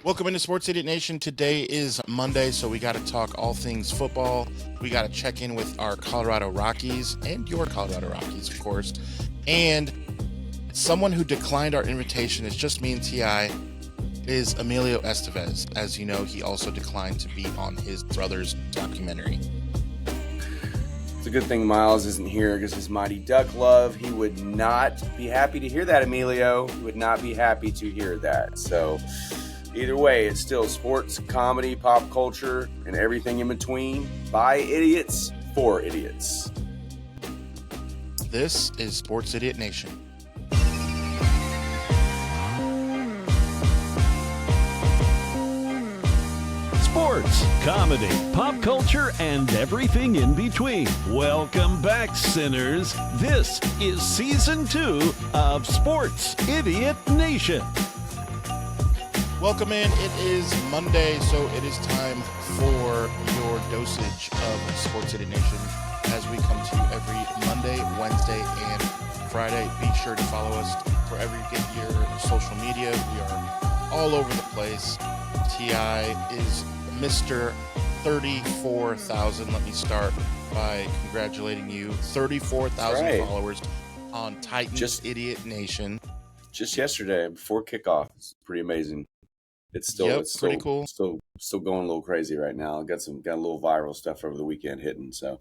Welcome into Sports Idiot Nation. Today is Monday, so we got to talk all things football. We got to check in with our Colorado Rockies and your Colorado Rockies, of course. And someone who declined our invitation, it's just me and T.I., is Emilio Estevez. As you know, he also declined to be on his brother's documentary. It's a good thing Miles isn't here because his Mighty Duck love. He would not be happy to hear that, Emilio. He would not be happy to hear that. So either way, it's still sports, comedy, pop culture, and everything in between. By idiots, for idiots. This is Sports Idiot Nation. Sports, comedy, pop culture, and everything in between. Welcome back, sinners. This is Season 2 of Sports Idiot Nation. Welcome in. It is Monday, so it is time for your dosage of Sports Idiot Nation as we come to you every Monday, Wednesday, and Friday. Be sure to follow us wherever you get your social media. We are all over the place. T.I. is Mr. 34,000. Let me start by congratulating you. 34,000 followers on Titans Idiot Nation. Just yesterday, before kickoff. It's pretty amazing. It's still pretty cool. Still going a little crazy right now. Got a little viral stuff over the weekend hitting. So,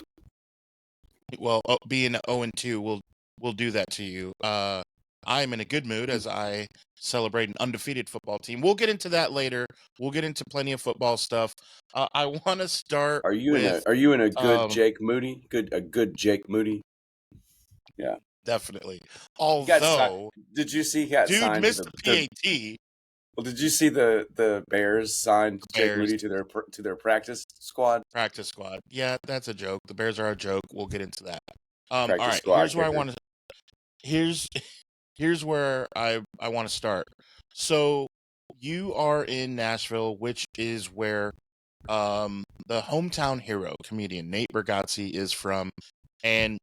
well, being 0-2 will do that to you. I'm in a good mood as I celebrate an undefeated football team. We'll get into that later. We'll get into plenty of football stuff. I want to start. Are you in a good Jake Moody? A good Jake Moody? Yeah, definitely. Although, did you see he got dude signed missed the PAT? Well, did you see the Bears signed Jake Moody to their practice squad? Practice squad. Yeah, that's a joke. The Bears are a joke. We'll get into that. All right. Squad, here's where I want to. Here's where I want to start. So you are in Nashville, which is where the hometown hero comedian Nate Bargatze is from, and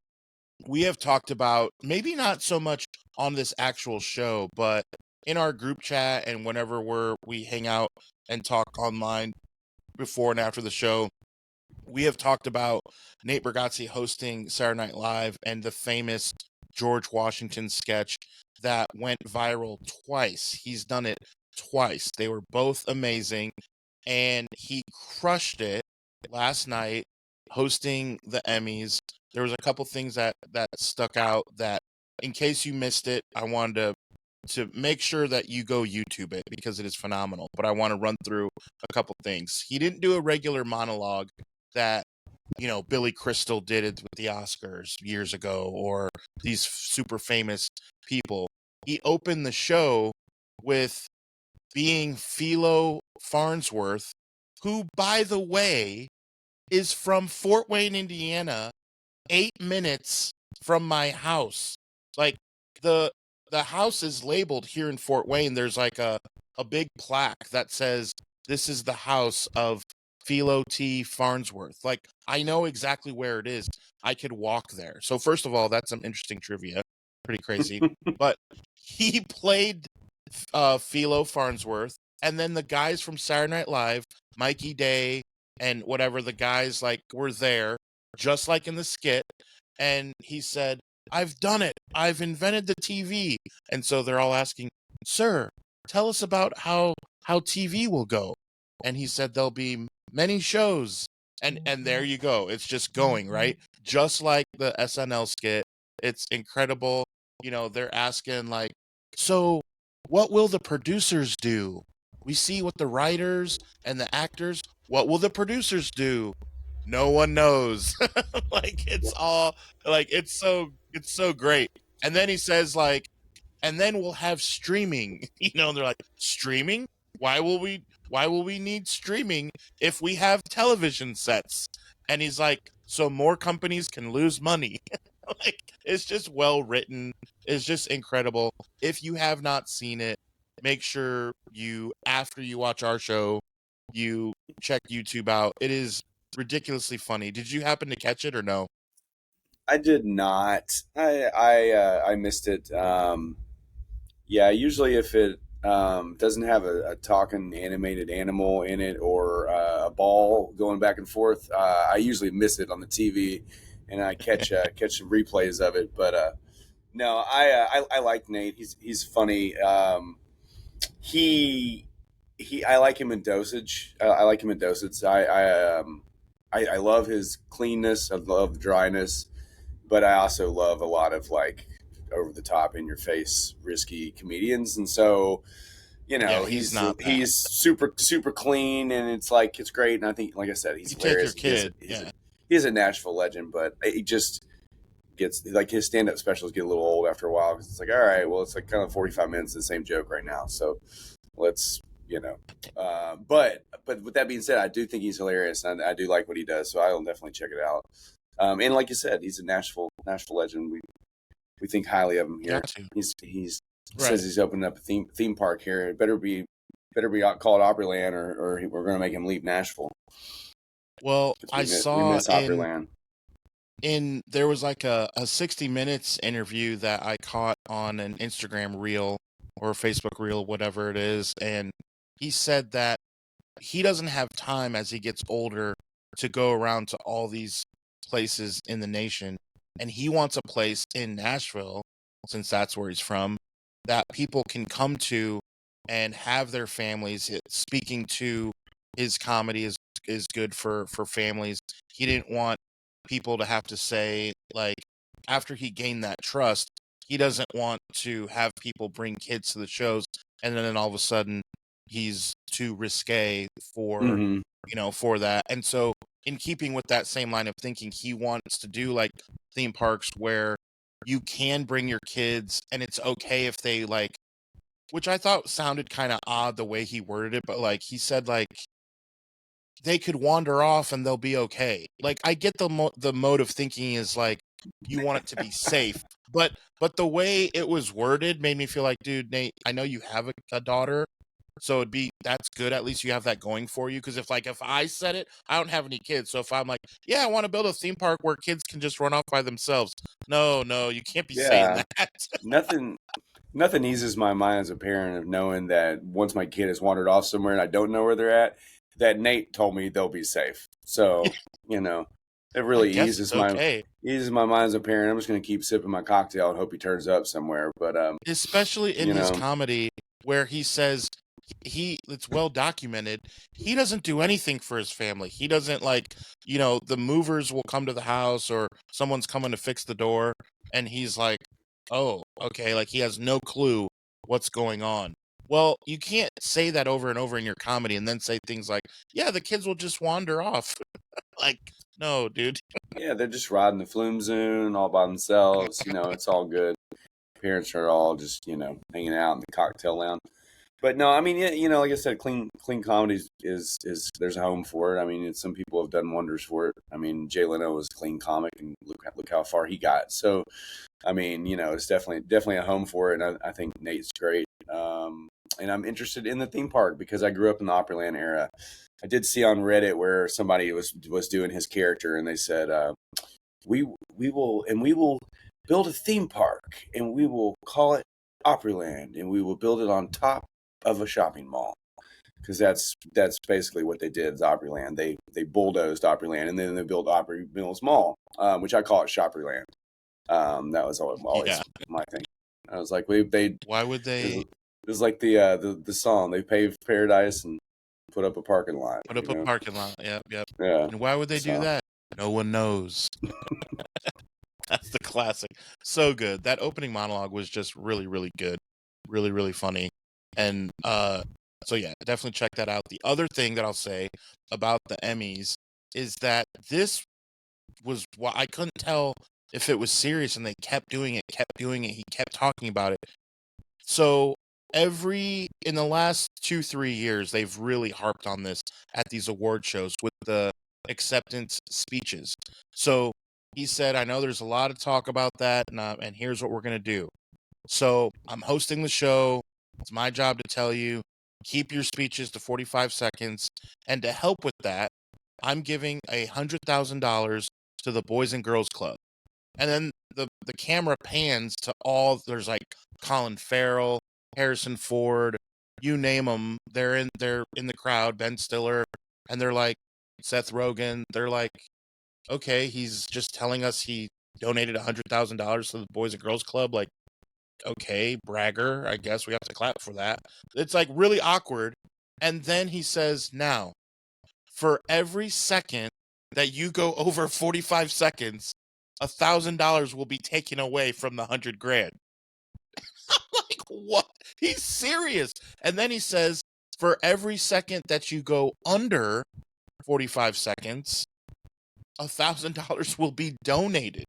we have talked about, maybe not so much on this actual show, but in our group chat and whenever we hang out and talk online before and after the show, we have talked about Nate Bargatze hosting Saturday Night Live and the famous George Washington sketch that went viral twice. He's done it twice. They were both amazing, and he crushed it last night hosting the Emmys. There was a couple things that stuck out that, in case you missed it, I wanted to make sure that you go YouTube it because it is phenomenal. But I want to run through a couple things. He didn't do a regular monologue that, Billy Crystal did it with the Oscars years ago, or these super famous people. He opened the show with being Philo Farnsworth, who, by the way, is from Fort Wayne, Indiana, 8 minutes from my house. Like, the house is labeled here in Fort Wayne. There's like a big plaque that says, "This is the house of Philo T. Farnsworth." Like, I know exactly where it is. I could walk there. So first of all, that's some interesting trivia. Pretty crazy. But he played Philo Farnsworth, and then the guys from Saturday Night Live, Mikey Day and whatever, the guys were there, just like in the skit. And he said, "I've done it. I've invented the TV." And so they're all asking, "Sir, tell us about how TV will go." And he said, "There'll be many shows." And there you go. It's just going, right? Just like the SNL skit. It's incredible. They're asking so what will the producers do? We see what the writers and the actors, what will the producers do? No one knows. It's all it's so great. And then he says and then we'll have streaming. And they're like, "Streaming? Why will we need streaming if we have television sets?" And he's like, "So more companies can lose money." It's just well written. It's just incredible. If you have not seen it, make sure after you watch our show, you check YouTube out. It is ridiculously funny. Did you happen to catch it or no? I did not. I missed it. Yeah, usually if doesn't have a talking animated animal in it or a ball going back and forth, I usually miss it on the TV, and I catch some replays of it. But no, I like Nate. He's funny. I like him in dosage. I like him in dosage. I love his cleanness. I love the dryness, but I also love a lot of like over the top, in your face, risky comedians. And so, Yeah, he's not that. he's super clean, and it's great. And I think, like I said, he's You take your hilarious. kid. He's a Nashville legend, but he just gets like his stand-up specials get a little old after a while, because it's like, all right, well, it's like kind of 45 minutes of the same joke right now, so let's but with that being said, I do think he's hilarious, and I do like what he does, so I'll definitely check it out. And like you said, he's a Nashville legend. We think highly of him here. He's Right. says he's opening up a theme park here. It better be called Opryland, or we're going to make him leave Nashville. Well, I saw Opryland. There was like a 60 Minutes interview that I caught on an Instagram reel or Facebook reel, whatever it is, and he said that he doesn't have time as he gets older to go around to all these places in the nation, and he wants a place in Nashville, since that's where he's from, that people can come to and have their families. Speaking to his comedy is good for families. He didn't want people to have to say, like, after he gained that trust, he doesn't want to have people bring kids to the shows, and then all of a sudden he's too risque for for that. And so, in keeping with that same line of thinking, he wants to do like theme parks where you can bring your kids, and it's okay if they like, which I thought sounded kind of odd the way he worded it, but like he said, like, they could wander off and they'll be okay. Like, I get the mode of thinking is like you want it to be safe, but the way it was worded made me feel like, dude, Nate, I know you have a daughter, so that's good. At least you have that going for you. Because if I said it, I don't have any kids. So if I'm like, yeah, I want to build a theme park where kids can just run off by themselves. No, you can't be saying that. Nothing eases my mind as a parent of knowing that once my kid has wandered off somewhere and I don't know where they're at, that Nate told me they'll be safe. So, it really eases my mind as a parent. I'm just going to keep sipping my cocktail and hope he turns up somewhere. But especially in his comedy, where he says it's well documented, he doesn't do anything for his family. He doesn't, like, the movers will come to the house or someone's coming to fix the door, and he's like, oh, okay, like he has no clue what's going on. Well, you can't say that over and over in your comedy and then say things like, yeah, the kids will just wander off. Like, no, dude. Yeah, they're just riding the flume zone all by themselves. It's all good. Parents are all just, hanging out in the cocktail lounge. But no, I mean, like I said, clean comedy is there's a home for it. I mean, some people have done wonders for it. I mean, Jay Leno was a clean comic, and look how far he got. So, I mean, it's definitely a home for it, and I think Nate's great. And I'm interested in the theme park because I grew up in the Opryland era. I did see on Reddit where somebody was doing his character, and they said, we will build a theme park, and we will call it Opryland, and we will build it on top of a shopping mall, because that's basically what they did. Is Opryland. They bulldozed Opryland, and then they built Opry Mills Mall, which I call it Shopryland. That was always my thing. I was like, why would they? It was like the song. They paved paradise and put up a parking lot. Put up a parking lot. Yep. Yeah. And why would they do that? No one knows. That's the classic. So good. That opening monologue was just really, really good. Really, really funny. And so yeah, definitely check that out. The other thing that I'll say about the Emmys is that this was why I couldn't tell if it was serious, and they kept doing it. He kept talking about it. So in the last 2-3 years, they've really harped on this at these award shows with the acceptance speeches. So he said, I know there's a lot of talk about that, and here's what we're going to do. So I'm hosting the show. It's my job to tell you, keep your speeches to 45 seconds. And to help with that, I'm giving $100,000 to the Boys and Girls Club. And then the camera pans to there's like Colin Farrell, Harrison Ford, you name them, they're in the crowd. Ben Stiller, and they're like Seth Rogen. They're like, okay, he's just telling us he donated $100,000 to the Boys and Girls Club. Like, okay, bragger. I guess we have to clap for that. It's like really awkward. And then he says, now, for every second that you go over 45 seconds, $1,000 will be taken away from the $100,000. Like, what? He's serious. And then he says, for every second that you go under 45 seconds, $1,000 will be donated.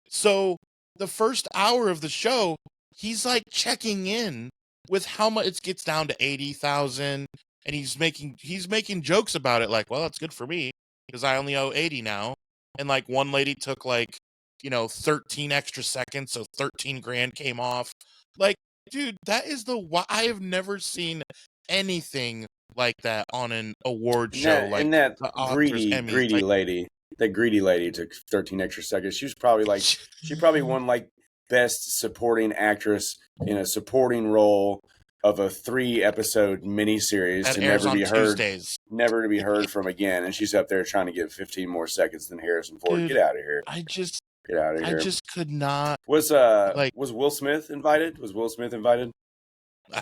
So the first hour of the show, he's like checking in with how much it gets down to 80,000, and he's making jokes about it, like, well, that's good for me because I only owe 80 now. And like one lady took like 13 extra seconds, so 13 grand came off. Like, dude, that is I have never seen anything like that on an award show. And that the Oscars, greedy Emmys. lady, that greedy lady took 13 extra seconds. She was probably like, she probably won like best supporting actress in a supporting role of a 3-episode miniseries that to airs never on be heard, Tuesdays. never to be heard from again. And she's up there trying to get 15 more seconds than Harrison Ford. Dude, Get out of here! Get out of here! I just could not. Was Will Smith invited? Was Will Smith invited?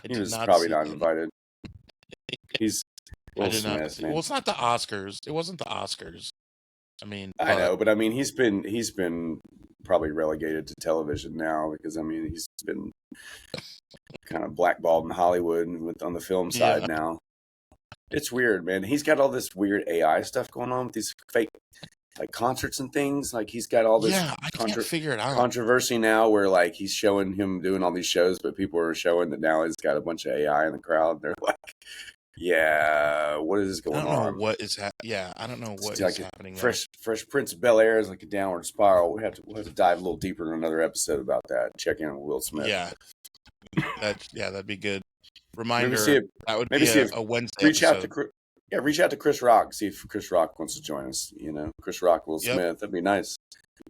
He was probably not invited. He's Will Smith, man. Well, it's not the Oscars. It wasn't the Oscars. I mean, I know, but I mean, he's been probably relegated to television now because I mean, he's been kind of blackballed in Hollywood and on the film side now. It's weird, man. He's got all this weird AI stuff going on with these fake like concerts and things. Like he's got all this I can't figure it out. Controversy now where like he's showing him doing all these shows, but people are showing that now he's got a bunch of AI in the crowd. They're like, yeah, what is going on? I don't know what is I don't know what is happening. Fresh Prince of Bel-Air is like a downward spiral. We'll have to dive a little deeper in another episode about that. Check in with Will Smith. Yeah. That'd be good. Reminder, that would maybe be a Wednesday reach episode. Reach out to Chris Rock. See if Chris Rock wants to join us. Chris Rock, Will Smith. That'd be nice.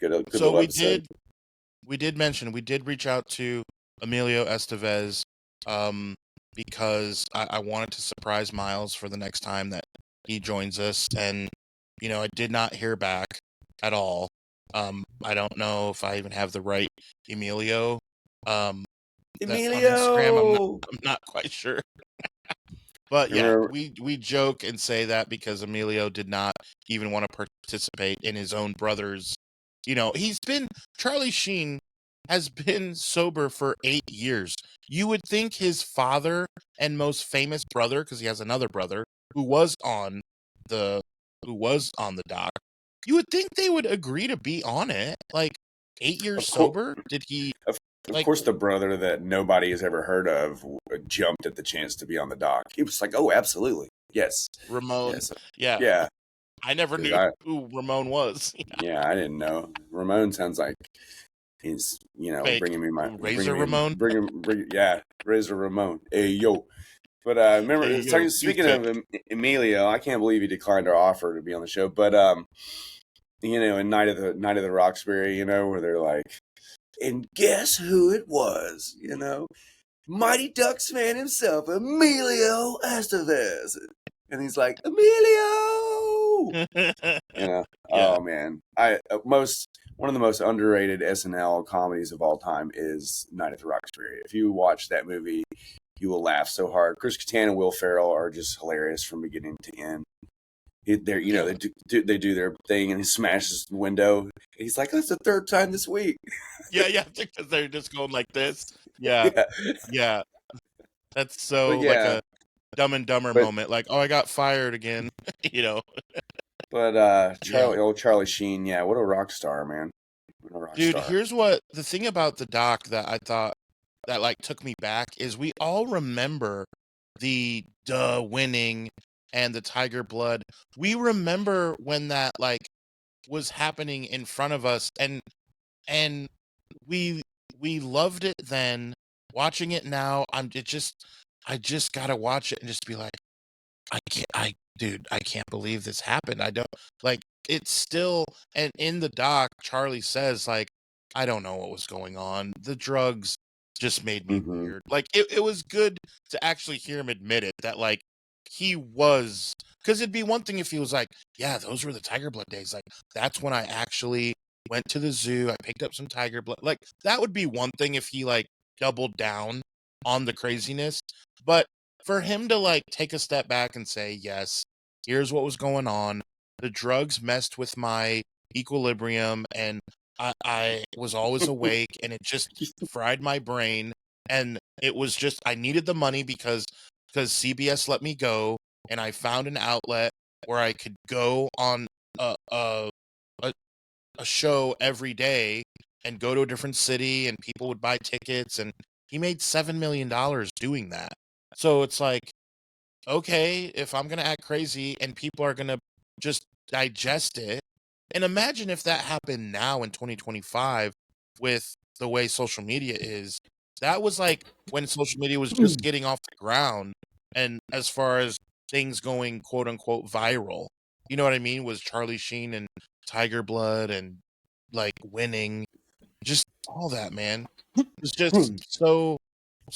Good so episode. we did reach out to Emilio Estevez because I wanted to surprise Miles for the next time that he joins us, and I did not hear back at all. I don't know if I even have the right Emilio. Emilio, on Instagram, I'm not quite sure. But yeah, we joke and say that because Emilio did not even want to participate in his own brother's. Charlie Sheen has been sober for 8 years. You would think his father and most famous brother, because he has another brother who was on the doc. You would think they would agree to be on it. Like 8 years sober? Did he? Of course, the brother that nobody has ever heard of jumped at the chance to be on the doc. He was like, "Oh, absolutely, yes." Ramon, yes. Yeah. I never knew who Ramon was. Yeah, I didn't know. Ramon sounds like he's fake. Bringing me my Razor Ramon. Razor Ramon. Hey yo. But remember, speaking of Emilio, I can't believe he declined our offer to be on the show. But in Night of the Roxbury, where they're like, and guess who it was? Mighty Ducks fan himself, Emilio Estevez. And he's like, Emilio! Yeah. Oh man. One of the most underrated SNL comedies of all time is Night at the Roxbury. If you watch that movie, you will laugh so hard. Chris Kattan and Will Ferrell are just hilarious from beginning to end. They do their thing, and he smashes the window. He's like, "That's the third time this week." Yeah, because they're just going like this. Yeah. That's so like a Dumb and Dumber moment. Like, oh, I got fired again. But Charlie Sheen, what a rock star, man. Dude, here's what the thing about the doc that I thought that like took me back is we all remember the winning and the tiger blood. We remember when that like was happening in front of us, and we loved it then. Watching it now, I just gotta watch it and just be like, I can't believe this happened. I don't like it's still. And in the doc, Charlie says like, I don't know what was going on. The drugs just made me Mm-hmm. weird. Like it was good to actually hear him admit it, that like he was, because it'd be one thing if he was like, yeah, those were the tiger blood days. Like that's when I actually went to the zoo. I picked up some tiger blood. Like that would be one thing if he like doubled down on the craziness. But for him to like take a step back and say, yes, here's what was going on. The drugs messed with my equilibrium, and I was always awake, and it just fried my brain. And it was just, I needed the money because CBS let me go, and I found an outlet where I could go on a a, a, a show every day and go to a different city, and people would buy tickets, and he made $7 million doing that. So it's like, okay, if I'm gonna act crazy and people are gonna just digest it, and imagine if that happened now in 2025 with the way social media is. That was like when social media was just getting off the ground, and as far as things going quote unquote viral, you know what I mean? Was Charlie Sheen and Tiger Blood and like winning, just all that, man. It was just so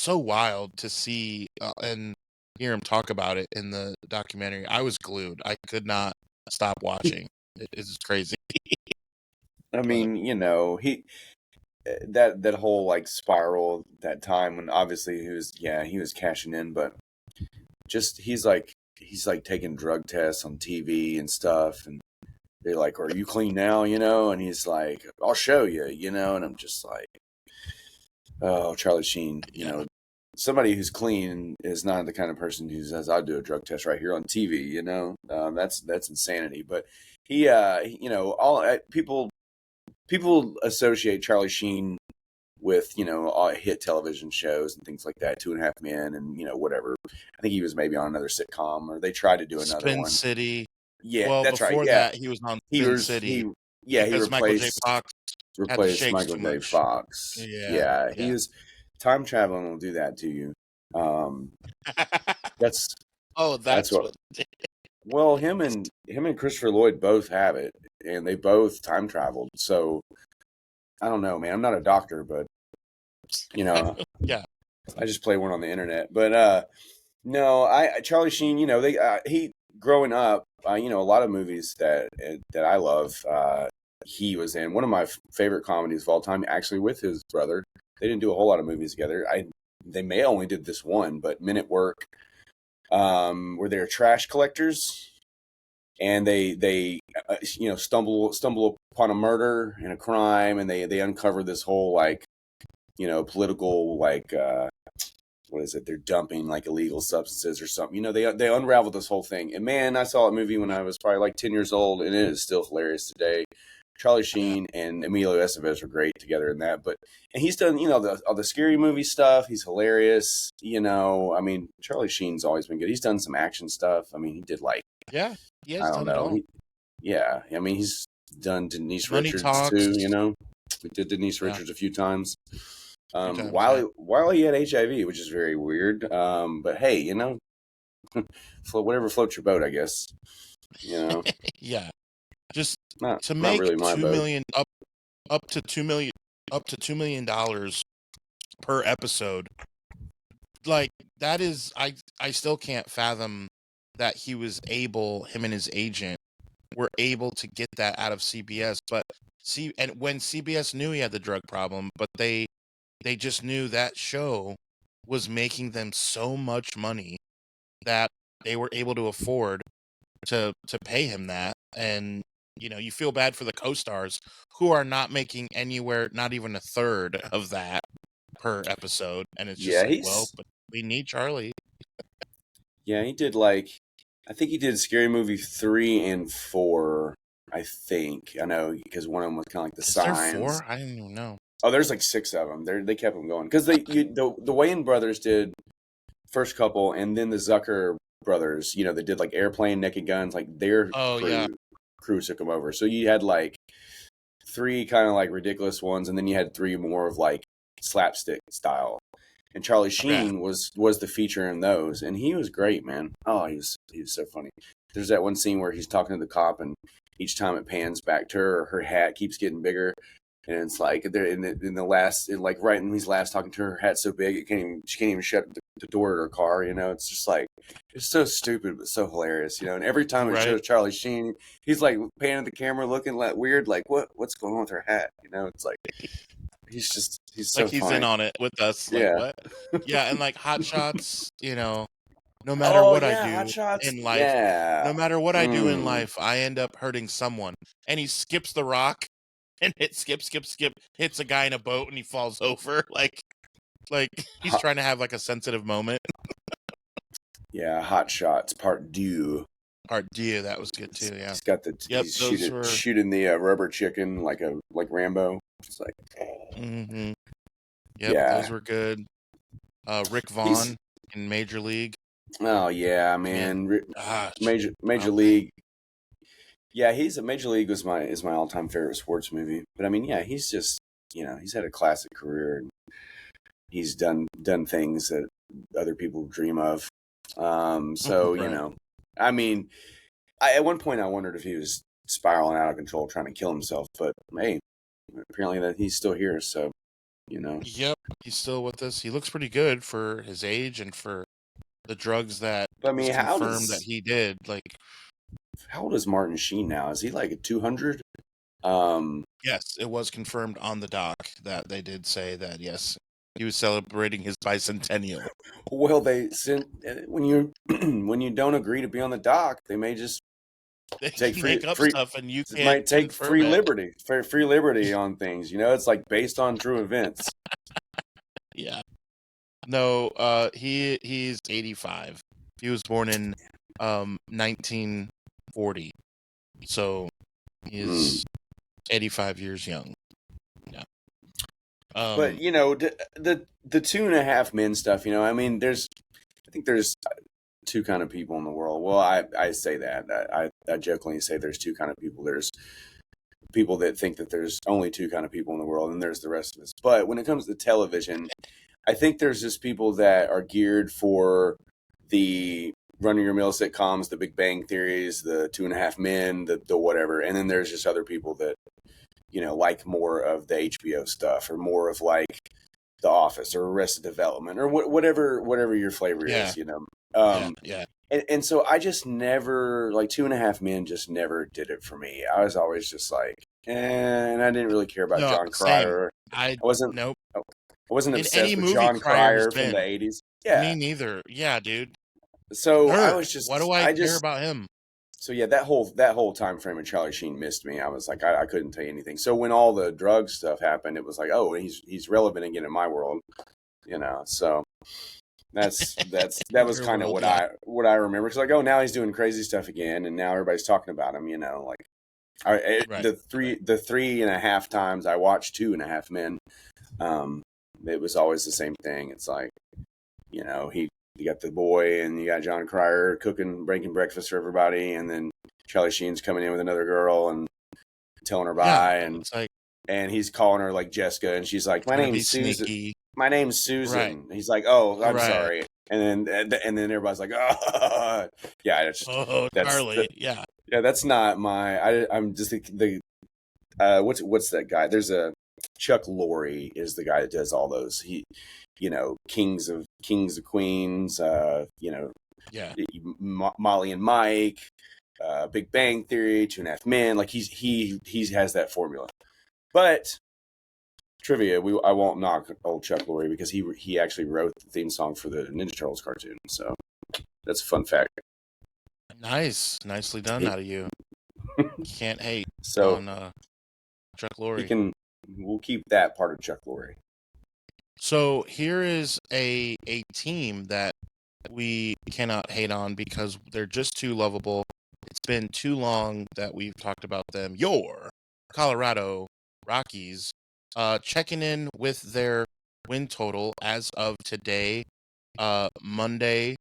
wild to see and hear him talk about it in the documentary. I was glued. I could not stop watching. It's crazy. I But mean, he that whole like spiral that time when obviously he was cashing in, but just he's like taking drug tests on TV and stuff, and they're like, "Are you clean now?" And he's like, "I'll show you," and I'm just like, "Oh, Charlie Sheen," yeah, somebody who's clean is not the kind of person who says, "I'll do a drug test right here on TV." That's insanity. But he, all people associate Charlie Sheen with all hit television shows and things like that, Two and a Half Men, and whatever. I think he was maybe on another sitcom, or they tried to do another Spin one. City. Yeah, Well, that's right. before Yeah, that, he was on he Spin was City he because Michael J. replaced Fox had the shakes Michael too J. much. Fox. Yeah, Yeah, he yeah. was time traveling will do that to you. That's Oh, that's that's what. what. Well, him and Christopher Lloyd both have it, and they both time traveled. So I don't know, man. I'm not a doctor, but Yeah, I just play one on the internet. But no, Charlie Sheen. He growing up. A lot of movies that I love. He was in one of my favorite comedies of all time, actually with his brother. They didn't do a whole lot of movies together. They may only did this one, but Men at Work, where they're trash collectors, and they stumble upon a murder and a crime, and they uncover this whole like political like what is it? They're dumping like illegal substances or something. They unravel this whole thing. And man, I saw a movie when I was probably like 10 years old, and it is still hilarious today. Charlie yeah, Sheen and Emilio Estevez were great together in that. And he's done, all the scary movie stuff. He's hilarious. I mean, Charlie Sheen's always been good. He's done some action stuff. I mean, he did like, yeah. He I has don't done it know. all. Yeah. I mean, he's done Denise Money Richards talks. too, We did Denise Yeah, Richards a few times. few times. Yeah, While he had HIV, which is very weird. But hey, whatever floats your boat, I guess. yeah. Just to Not make really my two boat. million up to $2 million per episode. Like that is, I still can't fathom that him and his agent were able to get that out of CBS. But and when CBS knew he had the drug problem, but they just knew that show was making them so much money that they were able to afford to pay him that. And you feel bad for the co-stars who are not making anywhere, not even a third of that per episode. And it's just Yeah, like, well, but we need Charlie. he did like, I think he did Scary Movie 3 and 4. I think I know because one of them was kind of like The Is there Signs. 4? I didn't even know. Oh, there's like 6 of them. They kept them going because the Wayans brothers did first couple, and then the Zucker brothers, they did like Airplane, Naked Guns, like their Oh yeah, crew took them over. So you had like 3 kind of like ridiculous ones, and then you had 3 more of like slapstick style. And Charlie yeah, Sheen was the feature in those, and he was great, man. Oh, he was so funny. There's that one scene where he's talking to the cop, and each time it pans back to her hat keeps getting bigger. And it's like they're in the last, like right when he's last talking to her, hat's so big she can't even shut the door to her car. It's just like it's so stupid but so hilarious. And every time it shows Charlie Sheen, he's like panning at the camera, looking like weird, like what's going on with her hat? It's like he's so like he's funny. in on it with us. Like Yeah. what? Yeah, and like Hot Shots, no matter Oh what I yeah, Hot do Shots. in life, Yeah. no matter what I do in life, I end up hurting someone. And he skips the rock, and it skip, hits a guy in a boat, and he falls over. Like he's trying to have like a sensitive moment. Yeah, Hot Shots Part 2. Part D, that was good too. Yeah, He's got he's shooting the rubber chicken like Rambo. It's like, mm-hmm. Yeah, those were good. Rick Vaughn in Major League. Oh yeah, man. Gosh. Major League. Yeah, Major League is my all time favorite sports movie. But I mean, yeah, he's just he's had a classic career and he's done things that other people dream of. So right. I mean, at one point I wondered if he was spiraling out of control, trying to kill himself. But hey, apparently that he's still here. So Yep, he's still with us. He looks pretty good for his age and for the drugs that was confirmed that he did. Like, how old is Martin Sheen now? Is he like 200? Yes, it was confirmed on the doc that they did say that, yes, he was celebrating his bicentennial. Well, they sent when you don't agree to be on the doc, they may just take free stuff, and you can't might take free liberty on things. It's like based on true events. Yeah. No, he's 85. He was born in 1940, so he's 85 years young. Yeah. But the 2.5 Men stuff. I mean, I think there's two kind of people in the world. Well, I say that I jokingly say there's two kind of people. There's people that think that there's only two kind of people in the world, and there's the rest of us. But when it comes to television, I think there's just people that are geared for the run-of-your-mill sitcoms, the Big Bang Theories, the 2.5 Men, the whatever. And then there's just other people that, like more of the HBO stuff or more of like The Office or Arrested Development or whatever your flavor is, Yeah. And so I just never, like 2.5 Men just never did it for me. I was always just like, and I didn't really care about John Cryer. I wasn't. Nope. I wasn't obsessed with John Cryer from the 80s. Yeah. Me neither. Yeah, dude. So I was just, why do I care about him? So yeah, that whole time frame of Charlie Sheen missed me. I was like, I couldn't tell you anything. So when all the drug stuff happened, it was like, oh, he's relevant again in my world, So that was kind of what I remember. It's like, oh, now he's doing crazy stuff again, and now everybody's talking about him. Like the 3.5 times I watched 2.5 Men, it was always the same thing. It's like, you got the boy and you got John Cryer breaking breakfast for everybody, and then Charlie Sheen's coming in with another girl and telling her bye, and and he's calling her like Jessica, and she's like, my name's Susan. Sneaky. My name's Susan. Right. He's like, oh, I'm sorry. And then everybody's like, oh, yeah. Charlie. Yeah. Yeah, that's not my. I'm just what's that guy? There's a Chuck Lorre is the guy that does all those. He, Kings of Queens. Molly and Mike, Big Bang Theory, 2.5 Men. Like he has that formula. But trivia, I won't knock old Chuck Lorre because he actually wrote the theme song for the Ninja Turtles cartoon. So that's a fun fact. Nicely done out of you. Can't hate on Chuck Lorre. We'll keep that part of Chuck Lorre. So here is a team that we cannot hate on because they're just too lovable. It's been too long that we've talked about them. Your Colorado Rockies, checking in with their win total as of today, Monday,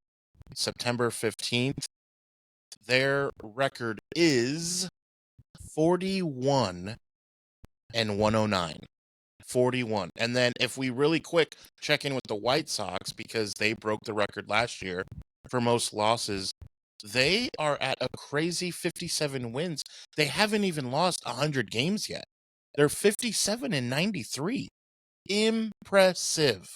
September 15th. Their record is 41-109. 41. And then if we really quick check in with the White Sox, because they broke the record last year for most losses, they are at a crazy 57 wins. They haven't even lost 100 games yet. They're 57-93. Impressive.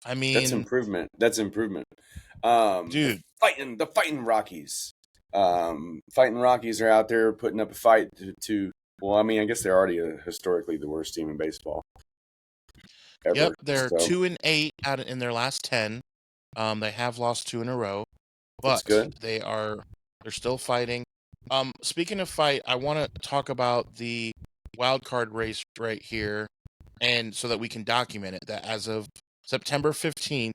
I That's mean, improvement. dude. The fighting Rockies. Fighting Rockies are out there putting up a fight to well, I mean, I guess they're already historically the worst team in baseball ever. Yep, they're So 2-8 out in their last 10. They have lost 2 in a row, that's but good. they're still fighting. Speaking of fight, I want to talk about the wild card race right here, and so that we can document it. That as of September 15th,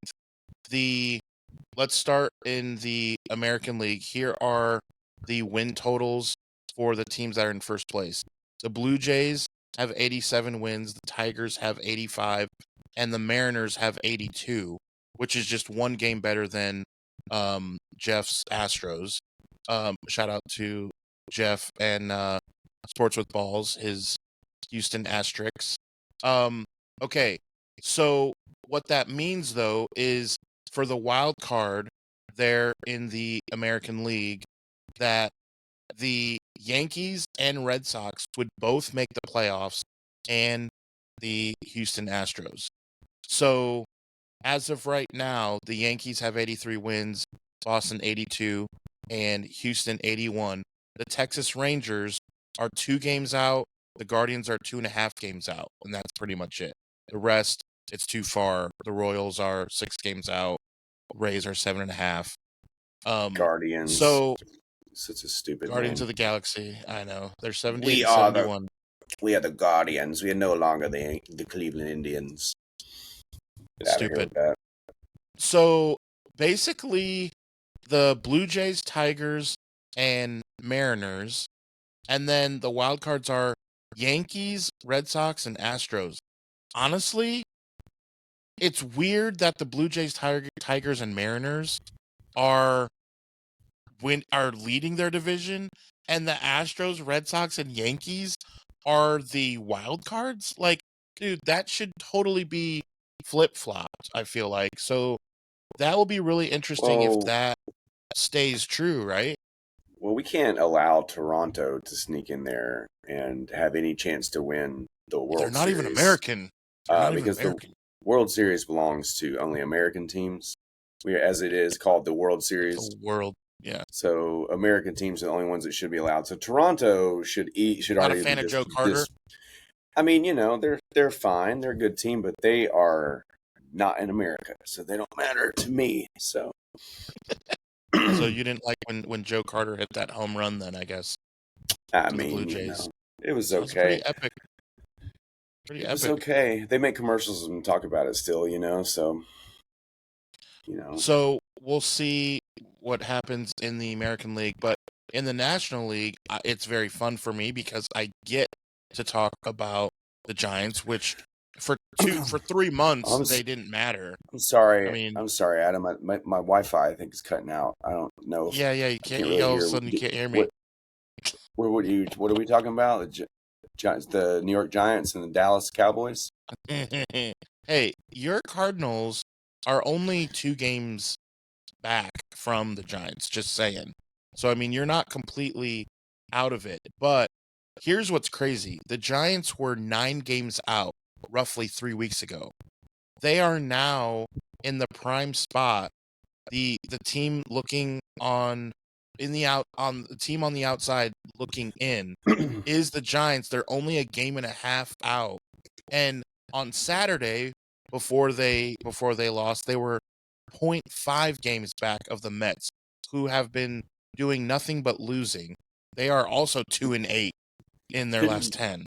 let's start in the American League. Here are the win totals for the teams that are in first place. The Blue Jays have 87 wins, the Tigers have 85, and the Mariners have 82, which is just one game better than Jeff's Astros. Shout out to Jeff and Sports with Balls, his Houston Asterix. Okay, so what that means, though, is for the wild card there in the American League, that the Yankees and Red Sox would both make the playoffs, and the Houston Astros. So as of right now, the Yankees have 83 wins, Boston 82, and Houston 81. The Texas Rangers are 2 games out. The Guardians are 2.5 games out, and that's pretty much it. The rest, it's too far. The Royals are 6 games out. Rays are 7.5. Guardians. So such a stupid Guardians name. of the Galaxy, I know. They're 78 We and are 71. We are the Guardians. We are no longer the Cleveland Indians. Get out of here Stupid. with that. So basically, the Blue Jays, Tigers, and Mariners, and then the wild cards are Yankees, Red Sox, and Astros. Honestly, it's weird that the Blue Jays, Tigers, and Mariners are leading their division, and the Astros, Red Sox, and Yankees are the wild cards. Like, dude, that should totally be flip-flopped, I feel like. So that will be really interesting if that stays true, right? Well, we can't allow Toronto to sneak in there and have any chance to win the World Series. They're not even American. Because the World Series belongs to only American teams. As it is called the World Series. The world, yeah. So American teams are the only ones that should be allowed. So Toronto should not already a fan be of Joe Carter. I mean, they're fine. They're a good team, but they are not in America, so they don't matter to me. So So you didn't like when Joe Carter hit that home run then, I guess. I to mean, the Blue Jays. It was That okay. was pretty epic. It was okay. They make commercials and talk about it still, so So we'll see what happens in the American League, but in the National League, it's very fun for me because I get to talk about the Giants, which for 3 months they didn't matter. I'm sorry. I mean, I'm sorry, Adam. My Wi-Fi, I think, is cutting out. I don't know. Yeah, you can't. really All of a hear. sudden, you can't hear me. What are we talking about? The New York Giants and the Dallas Cowboys. Hey, your Cardinals are only 2 games back from the Giants, just saying. So, I mean, you're not completely out of it. But here's what's crazy. The Giants were 9 games out roughly 3 weeks ago. They are now in the prime spot. The team looking on the team on the outside looking in is the Giants. They're only a game and a half out. And on Saturday, before they lost, they were 0.5 games back of the Mets, who have been doing nothing but losing. They are also 2-8 in their last 10.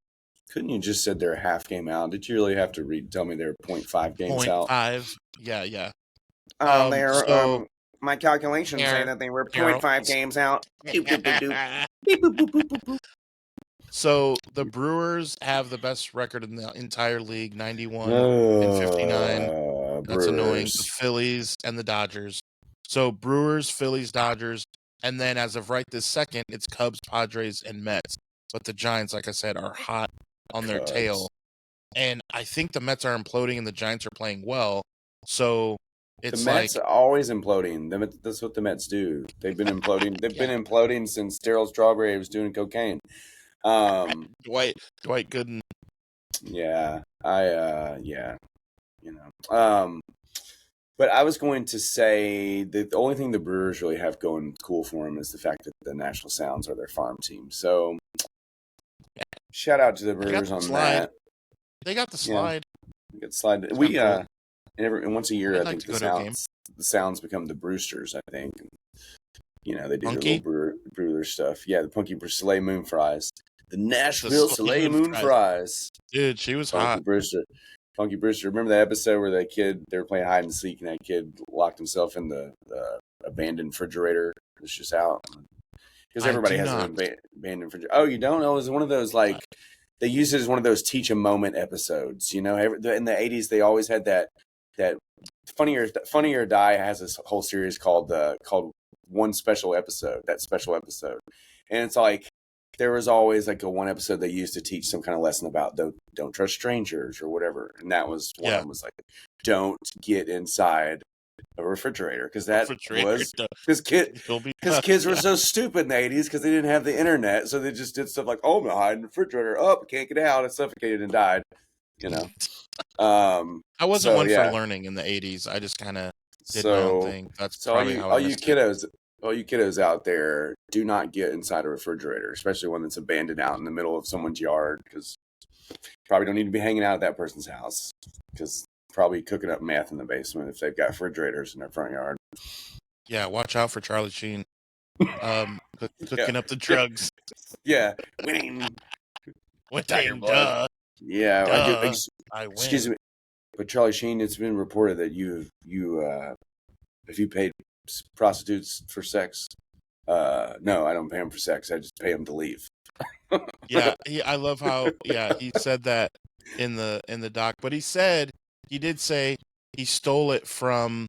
Couldn't you just said they're a half game out? Did you really have to tell me they're 0.5 games out? 0.5, yeah. My calculations say that they were 0.5 games out. So the Brewers have the best record in the entire league, 91-59. That's annoying. The Phillies and the Dodgers. So Brewers, Phillies, Dodgers, and then as of right this second, it's Cubs, Padres, and Mets. But the Giants, like I said, are hot on their tail. And I think the Mets are imploding and the Giants are playing well. So it's the Mets are always imploding. That's what the Mets do. They've been imploding. They've been imploding since Darryl Strawberry was doing cocaine. Dwight Gooden Yeah, yeah, you know. But I was going to say that the only thing the Brewers really have going cool for them is the fact that the National Sounds are their farm team. So shout out to the Brewers on that. They got the Yeah, slide. get slide. It's We kinda cool. and once a year, I'd I like think to go to a game. the Sounds become the Brewsters. I think. You know, they do Punky? their little brewer stuff. Yeah, the Punky Soleil Moon Fries. The Nashville Soleil Soleil Moon Moon Fries. Dude, she was Punky hot. Brewster. Punky Brewster. Remember that episode where that kid, they were playing hide and seek, and that kid locked himself in the abandoned refrigerator? It's just out. Because everybody has an abandoned refrigerator. Oh, you don't know? It was one of those, like, they used it as one of those teach a moment episodes. You know, in the 80s, they always had that Funny or Die has this whole series called one special episode, that special episode. And it's like, there was always like a one episode they used to teach some kind of lesson about don't trust strangers or whatever. And that was one of them, was like, don't get inside a refrigerator. Because that was, because kids were so stupid in the 80s because they didn't have the internet. So they just did stuff like, oh, I'm going to hide in the refrigerator. Oh, I can't get out. I suffocated and died, you know. I wasn't one for learning in the 80s. I just kind of did my own thing. That's so probably how all you kiddos out there, do not get inside a refrigerator, especially one that's abandoned out in the middle of someone's yard, because you probably don't need to be hanging out at that person's house, because probably cooking up meth in the basement if they've got refrigerators in their front yard. Yeah, watch out for Charlie Sheen. Cooking up the drugs. Yeah. Winning. Duh. Yeah. I win. Excuse me. But Charlie Sheen, it's been reported that you if you paid prostitutes for sex, no, I don't pay them for sex. I just pay them to leave. Yeah, I love how he said that in the doc, but he did say he stole it from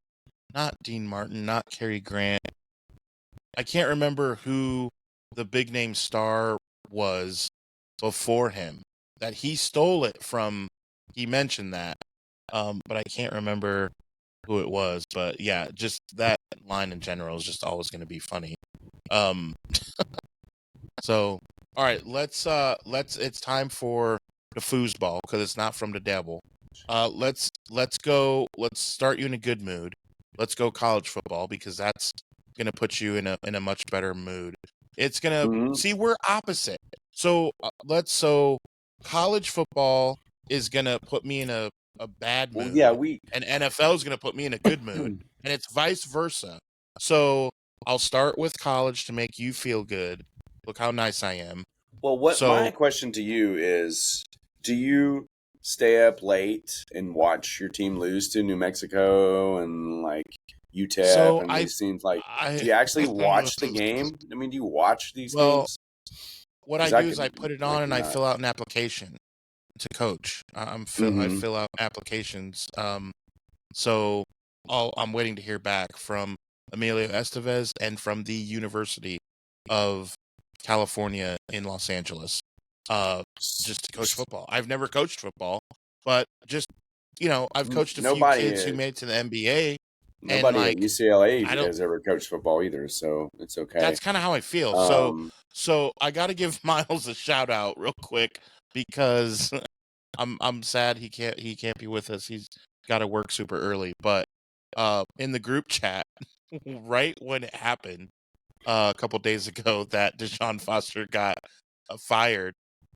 not Dean Martin, not Cary Grant. I can't remember who the big name star was before him that he stole it from. He mentioned that, but I can't remember who it was. But yeah, just that line in general is just always going to be funny. So all right, let's it's time for the foosball, because it's not from the devil. Let's go. Let's start you in a good mood. Let's go college football, because that's gonna put you in a much better mood. It's gonna see, we're opposite. So college football is gonna put me in a bad mood. Well, yeah, and NFL is gonna put me in a good mood, and it's vice versa. So I'll start with college to make you feel good. Look how nice I am. Well, my question to you is, do you stay up late and watch your team lose to New Mexico and like UTEP and these teams? Like, do you actually watch the game? I mean, do you watch these games? What I do is I put it on and I fill out an application to coach. I fill out applications. So I'm waiting to hear back from Emilio Estevez and from the University of California in Los Angeles, just to coach football. I've never coached football, but just, I've coached a few kids who made it to the NBA. Nobody at UCLA has ever coached football either, so it's okay. That's kind of how I feel. So I got to give Miles a shout out real quick, because I'm sad he can't be with us. He's got to work super early. But in the group chat, right when it happened a couple days ago that Deshaun Foster got fired,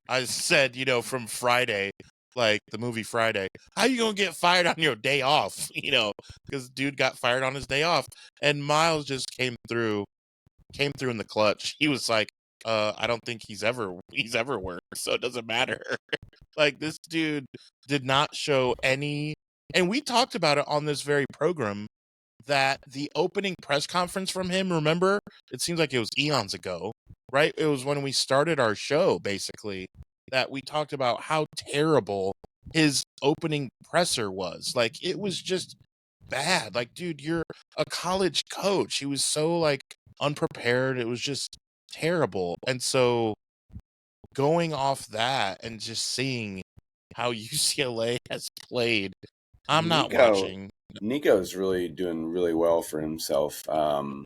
I said, from Friday, like the movie Friday, how you gonna get fired on your day off? Because dude got fired on his day off, and Miles just came through in the clutch. He was like, I don't think he's ever worked, so it doesn't matter. Like, this dude did not show any, and we talked about it on this very program, that the opening press conference from him, remember? It seems like it was eons ago, right? It was when we started our show, basically, that we talked about how terrible his opening presser was. Like, it was just bad. Like, dude, you're a college coach. He was so, like, unprepared. It was just terrible. And so going off that and just seeing how UCLA has played, I'm not watching. Nico's really doing really well for himself. Look,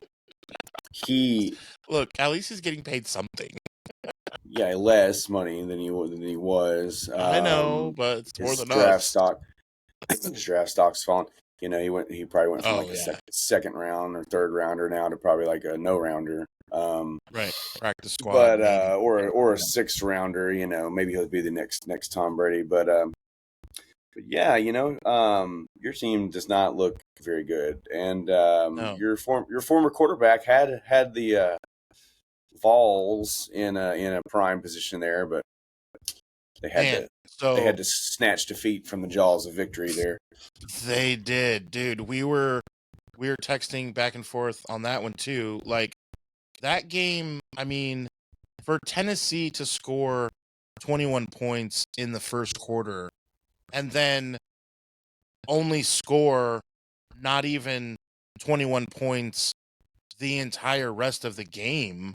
at least he's getting paid something. less money than he was. I know, but it's more His than draft us. stock, his draft stock's fallen. He probably went from Oh, like a yeah. second round or third rounder now to probably like a no rounder. Right, practice squad, But maybe. or a sixth rounder. Maybe he'll be the next Tom Brady. But yeah, your team does not look very good, and No. your former quarterback had the Vols in a prime position there, but they had to snatch defeat from the jaws of victory there. They did, dude. We were texting back and forth on that one too. Like that game, I mean, for Tennessee to score 21 points in the first quarter and then only score not even 21 points the entire rest of the game,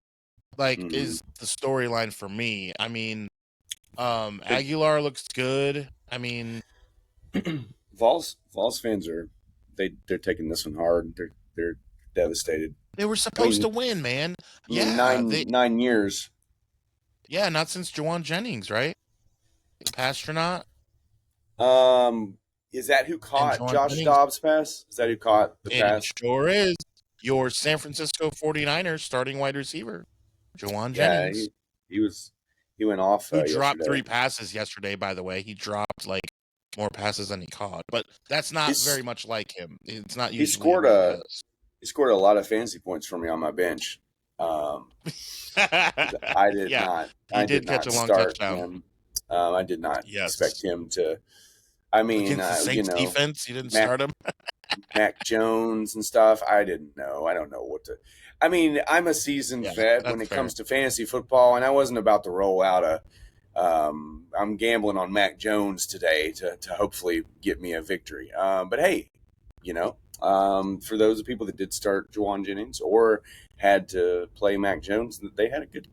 like, is the storyline for me. I mean, Aguilar looks good. I mean, Vols fans they're taking this one hard. They're devastated. they were supposed to win, man. Yeah, 9 years. Yeah, not since Juwan Jennings, right? The Pastronaut. Is that who caught Josh Jennings. Dobbs' pass? Is that who caught the pass? It sure is. Your San Francisco 49ers starting wide receiver, Juwan Jennings. He went off. Who dropped yesterday. 3 passes yesterday, by the way. He dropped like more passes than he caught, but that's not very much like him. It's not usually. He scored a lot of fantasy points for me on my bench. I did not. He did catch a long touchdown. Him. I did not expect him to. I mean, against the Saints defense, you didn't start him. Mac Jones and stuff. I didn't know. I don't know what to. I mean, I'm a seasoned vet when it comes to fantasy football, and I wasn't about to roll out a. I'm gambling on Mac Jones today to hopefully get me a victory. But hey, for those people that did start Juwan Jennings or had to play Mac Jones, they had a good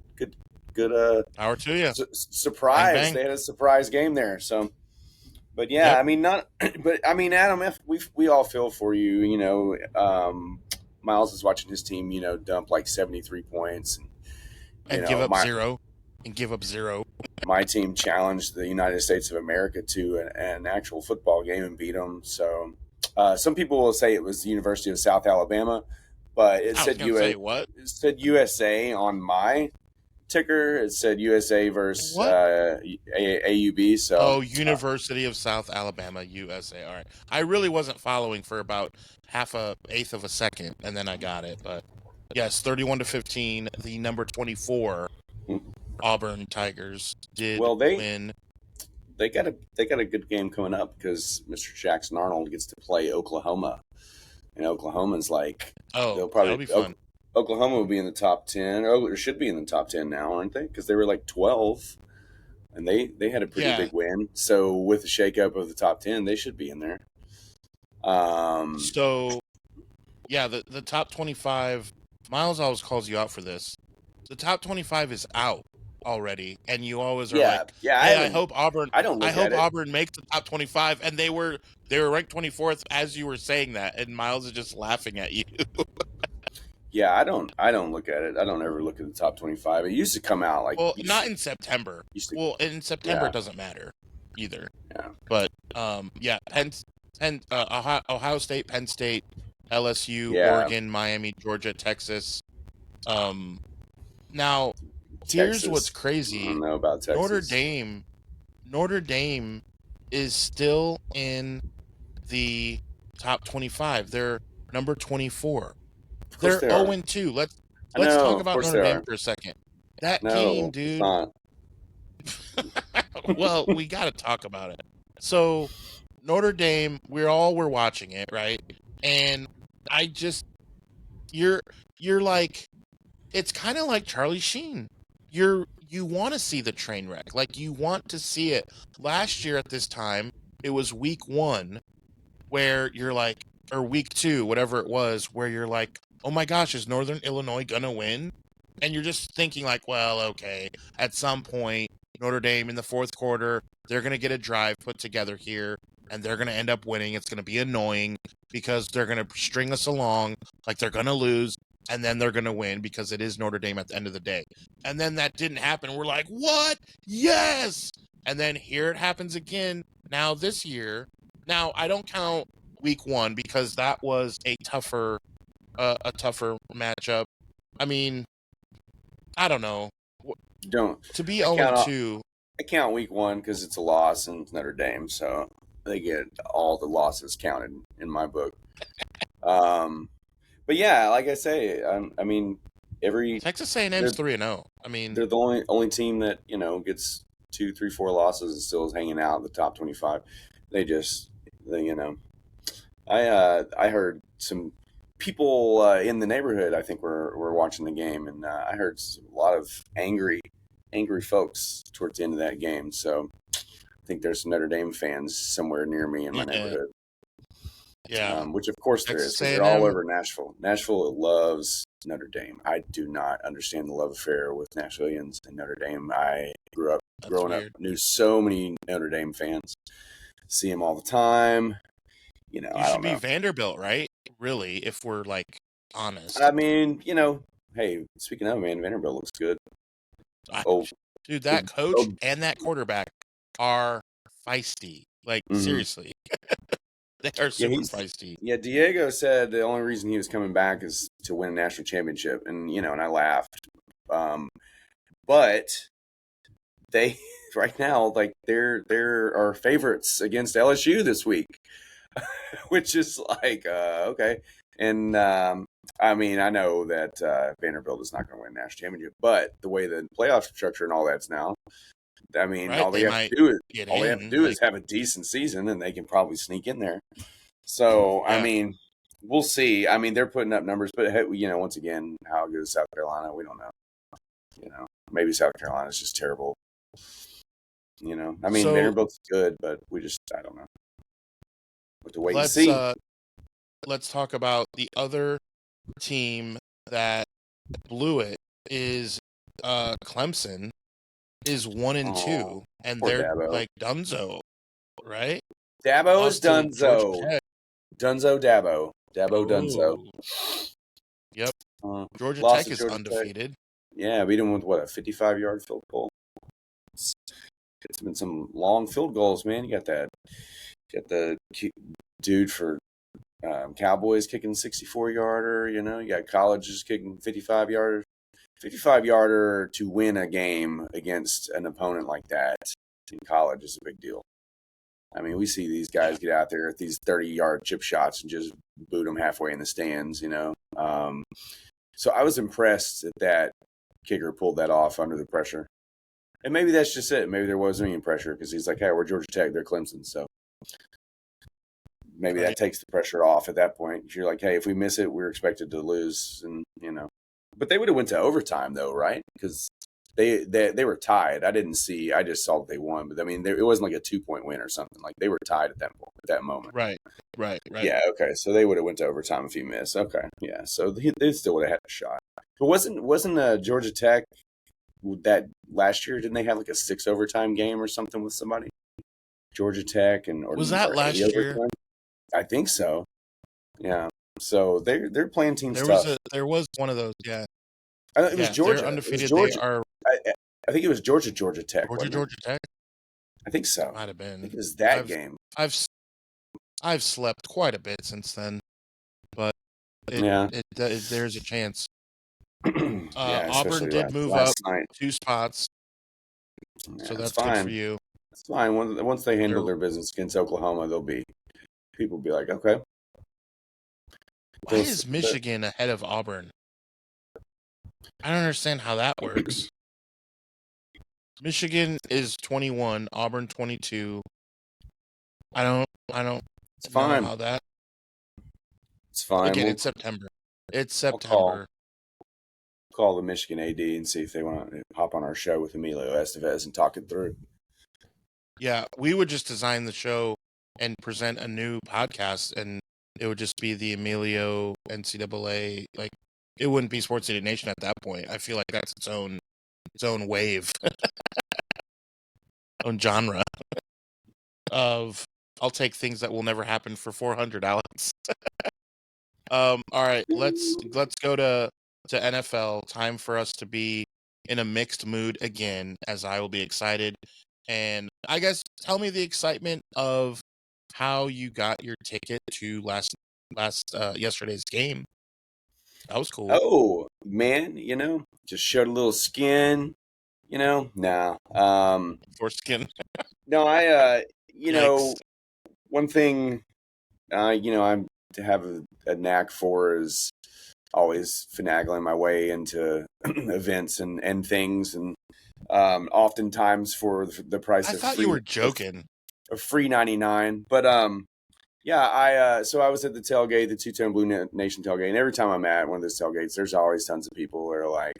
power to you. Surprise. Bang, bang. They had a surprise game there. So, but yeah, yep. I mean, Adam, we all feel for you. Miles is watching his team, dump like 73 points and give up zero. And give up zero. My team challenged the United States of America to an actual football game and beat them. So some people will say it was the University of South Alabama, but it said It said USA on my ticker. It said USA versus AUB. So University of South Alabama, USA. All right. I really wasn't following for about eighth of a second, and then I got it. But yes, 31-15. The number 24. Auburn Tigers did win. They got a good game coming up because Mr. Jackson Arnold gets to play Oklahoma, and Oklahoma's like they'll probably that'll be fun. Oklahoma will be in the top 10, or should be in the top 10 now, aren't they? Because they were like 12, and they had a pretty big win. So with the shakeup of the top 10, they should be in there. So yeah, the top 25. Miles always calls you out for this. The top 25 is out already, and you always are like, "Hey, I hope Auburn. I hope Auburn makes the top 25." And they were ranked 24th as you were saying that, and Miles is just laughing at you. Yeah, I don't look at it. I don't ever look at the top 25. It used to come out like not in September. In September it doesn't matter either. Yeah, but Ohio State, Penn State, LSU, Oregon, Miami, Georgia, Texas. Now, here's what's crazy. I don't know about Texas. Notre Dame is still in the top 25. They're number 24. They're 0-2. Let's talk about Notre Dame for a second. That game, dude. Well, we got to talk about it. So, Notre Dame, we're watching it, right? And you're like, it's kind of like Charlie Sheen. You want to see the train wreck. Like, you want to see it. Last year at this time, it was week 1 where you're like, or week 2, whatever it was, where you're like, oh my gosh, is Northern Illinois going to win? And you're just thinking like, well, okay, at some point, Notre Dame in the fourth quarter, they're going to get a drive put together here, and they're going to end up winning. It's going to be annoying because they're going to string us along like they're going to lose. and then they're going to win because it is Notre Dame at the end of the day. And then that didn't happen. We're like, what? Yes. And then here it happens again now this year. Now, I don't count week 1 because that was a tougher matchup. I mean, I don't know. Don't To be 0-2. I count week 1 because it's a loss and it's Notre Dame, so they get all the losses counted in my book. But yeah, like I say, I mean, Texas A&M's 3-0. I mean, they're the only team that gets 2, 3, 4 losses and still is hanging out in the top 25. I heard some people in the neighborhood. I think were watching the game, and I heard a lot of angry folks towards the end of that game. So I think there's some Notre Dame fans somewhere near me in my neighborhood. Yeah, which of course there is, because they're all over Nashville. Nashville loves Notre Dame. I do not understand the love affair with Nashvillians and Notre Dame. I growing up, knew so many Notre Dame fans. See them all the time. You should be Vanderbilt, right? Really, if we're like honest. I mean, hey, speaking of, man, Vanderbilt looks good. Dude, that coach and that quarterback are feisty. Like, seriously. They are super feisty. Yeah, Diego said the only reason he was coming back is to win a national championship, and and I laughed. But they right now, like, they're our favorites against LSU this week, which is like okay. And I mean, I know that Vanderbilt is not going to win a national championship, but the way the playoff structure and all that's now, I mean, all they have to do is have a decent season, and they can probably sneak in there. So, I mean, we'll see. I mean, they're putting up numbers, but once again, how good is South Carolina? We don't know. Maybe South Carolina is just terrible. I mean, Vanderbilt's good, but I don't know. We'll have to wait and see. Let's talk about the other team that blew it. Is Clemson is 1-2, and they're Dabo. like Dunzo, right? Dabo is Dunzo. Dunzo Dabo. Dabo Dunzo. Yep. Georgia Tech is undefeated. Yeah, beat them with a 55-yard field goal. It's been some long field goals, man. You got the dude for Cowboys kicking 64-yarder. You got colleges kicking 55-yarder. 55-yarder to win a game against an opponent like that in college is a big deal. I mean, we see these guys get out there at these 30-yard chip shots and just boot them halfway in the stands, So I was impressed that kicker pulled that off under the pressure. And maybe that's just it. Maybe there wasn't any pressure because he's like, hey, we're Georgia Tech, they're Clemson. So maybe that takes the pressure off at that point. You're like, hey, if we miss it, we're expected to lose. And, But they would have went to overtime, though, right? Because they were tied. I just saw that they won. But, I mean, it wasn't like a 2-point win or something. Like, they were tied at that moment. Right. Yeah, okay. So they would have went to overtime if he missed. Okay, yeah. So they still would have had a shot. But wasn't Georgia Tech that last year? Didn't they have like a 6 overtime game or something with somebody? Georgia Tech was that last year? I think so. Yeah. So they're playing team stuff. There was one of those. Yeah. It was Georgia. They're undefeated. Georgia. I think it was Georgia Tech. Georgia Tech. I think so. Might have been. I think it was that game. I've slept quite a bit since then, but there's a chance. Auburn did move up 2 spots, so that's fine. Good for you. It's fine. Once they handle their business against Oklahoma, people will be like, okay. Why is Michigan ahead of Auburn? I don't understand how that works. Michigan is 21, Auburn 22. I don't It's fine. Know how that. It's fine. Again, it's September. It's September. Call the Michigan AD and see if they want to hop on our show with Emilio Estevez and talk it through. Yeah, we would just design the show and present a new podcast, and it would just be the Emilio NCAA. Like, it wouldn't be Sports City Nation at that point. I feel like that's its own wave, own genre of I'll take things that will never happen for $400, Alex. All right, let's go to NFL. Time for us to be in a mixed mood again, as I will be excited. And I guess tell me the excitement of how you got your ticket to yesterday's game. That was cool. Oh man, just showed a little skin. No. Foreskin. No, Yikes. one thing, I have a knack for is always finagling my way into events and things, and oftentimes for the price I of thought you free were joking. of free 99. But yeah, so I was at the tailgate, the Two-Tone Blue Nation tailgate, and every time I'm at one of those tailgates, there's always tons of people who are like,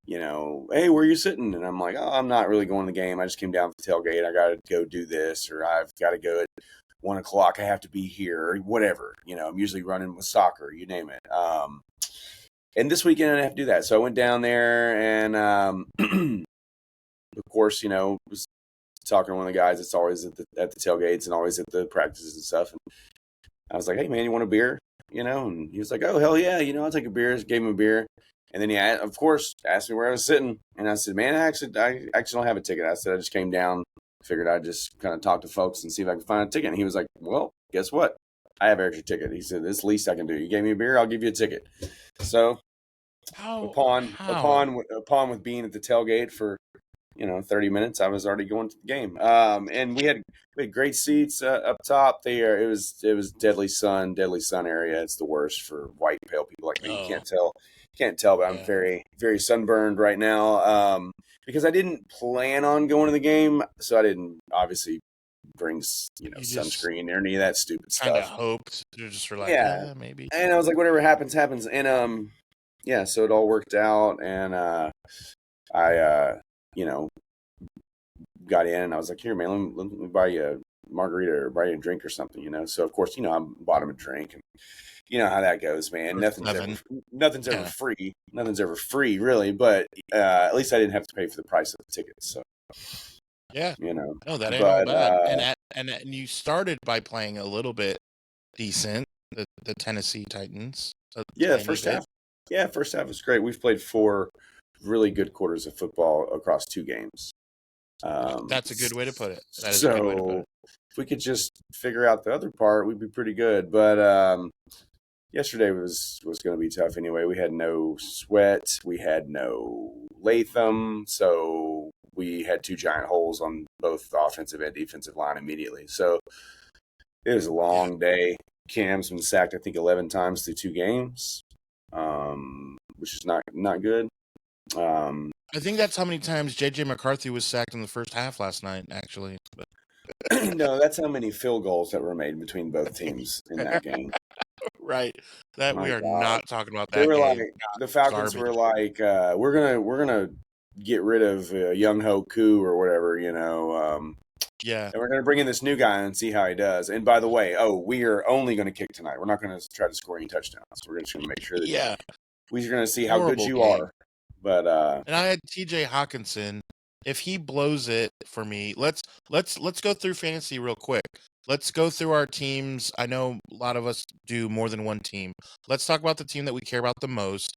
hey, where are you sitting? And I'm like, oh, I'm not really going to the game. I just came down to the tailgate. I got to go do this, or I've got to go at 1:00. I have to be here, or whatever. I'm usually running with soccer, you name it. And this weekend I didn't have to do that, so I went down there, and of course, was talking to one of the guys that's always at the tailgates and always at the practices and stuff. And I was like, hey man, you want a beer? And he was like, oh hell yeah, I'll take a beer. Gave him a beer. And then he, of course, asked me where I was sitting. And I said, man, I actually don't have a ticket. I said, I just came down, figured I'd just kind of talk to folks and see if I could find a ticket. And he was like, well, guess what? I have an extra ticket. He said, this is the least I can do. You gave me a beer, I'll give you a ticket. So upon with being at the tailgate for 30 minutes, I was already going to the game. And we had great seats up top there. It was deadly sun area. It's the worst for white pale people like me. You can't tell, but I'm very, very sunburned right now. Because I didn't plan on going to the game, so I didn't obviously bring sunscreen or any of that stupid stuff. Kind of hoped. You just were like, yeah, maybe. And I was like, whatever happens, happens. And so it all worked out, and I got in, and I was like, here, man, let me buy you a margarita or buy you a drink or something, So, of course, I bought him a drink, and you know how that goes, man. Nothing's ever free. Nothing's ever free, really, but at least I didn't have to pay for the price of the tickets, so. Yeah. No, that ain't but, all bad. And you started by playing a little bit decent, the Tennessee Titans. Yeah, first half. Yeah, first half was great. We've played 4 really good quarters of football across 2 games. That's a good way to put it. That is so a good way to put it. If we could just figure out the other part, we'd be pretty good. But yesterday was going to be tough anyway. We had no Sweat. We had no Latham. So we had 2 giant holes on both the offensive and defensive line immediately. So it was a long day. Cam's been sacked, I think, 11 times through 2 games, which is not good. I think that's how many times J.J. McCarthy was sacked in the first half last night, actually. No, that's how many field goals that were made between both teams in that game. Right. That we are not talking about that. They were game. Like the Falcons were like, we're gonna get rid of Young Ho Koo or whatever, Yeah. And we're gonna bring in this new guy and see how he does. And by the way, we are only gonna kick tonight. We're not gonna try to score any touchdowns. We're just gonna make sure that we're gonna see how good you are. But and I had TJ Hawkinson. If he blows it for me, let's go through fantasy real quick. Let's go through our teams. I know a lot of us do more than one team. Let's talk about the team that we care about the most.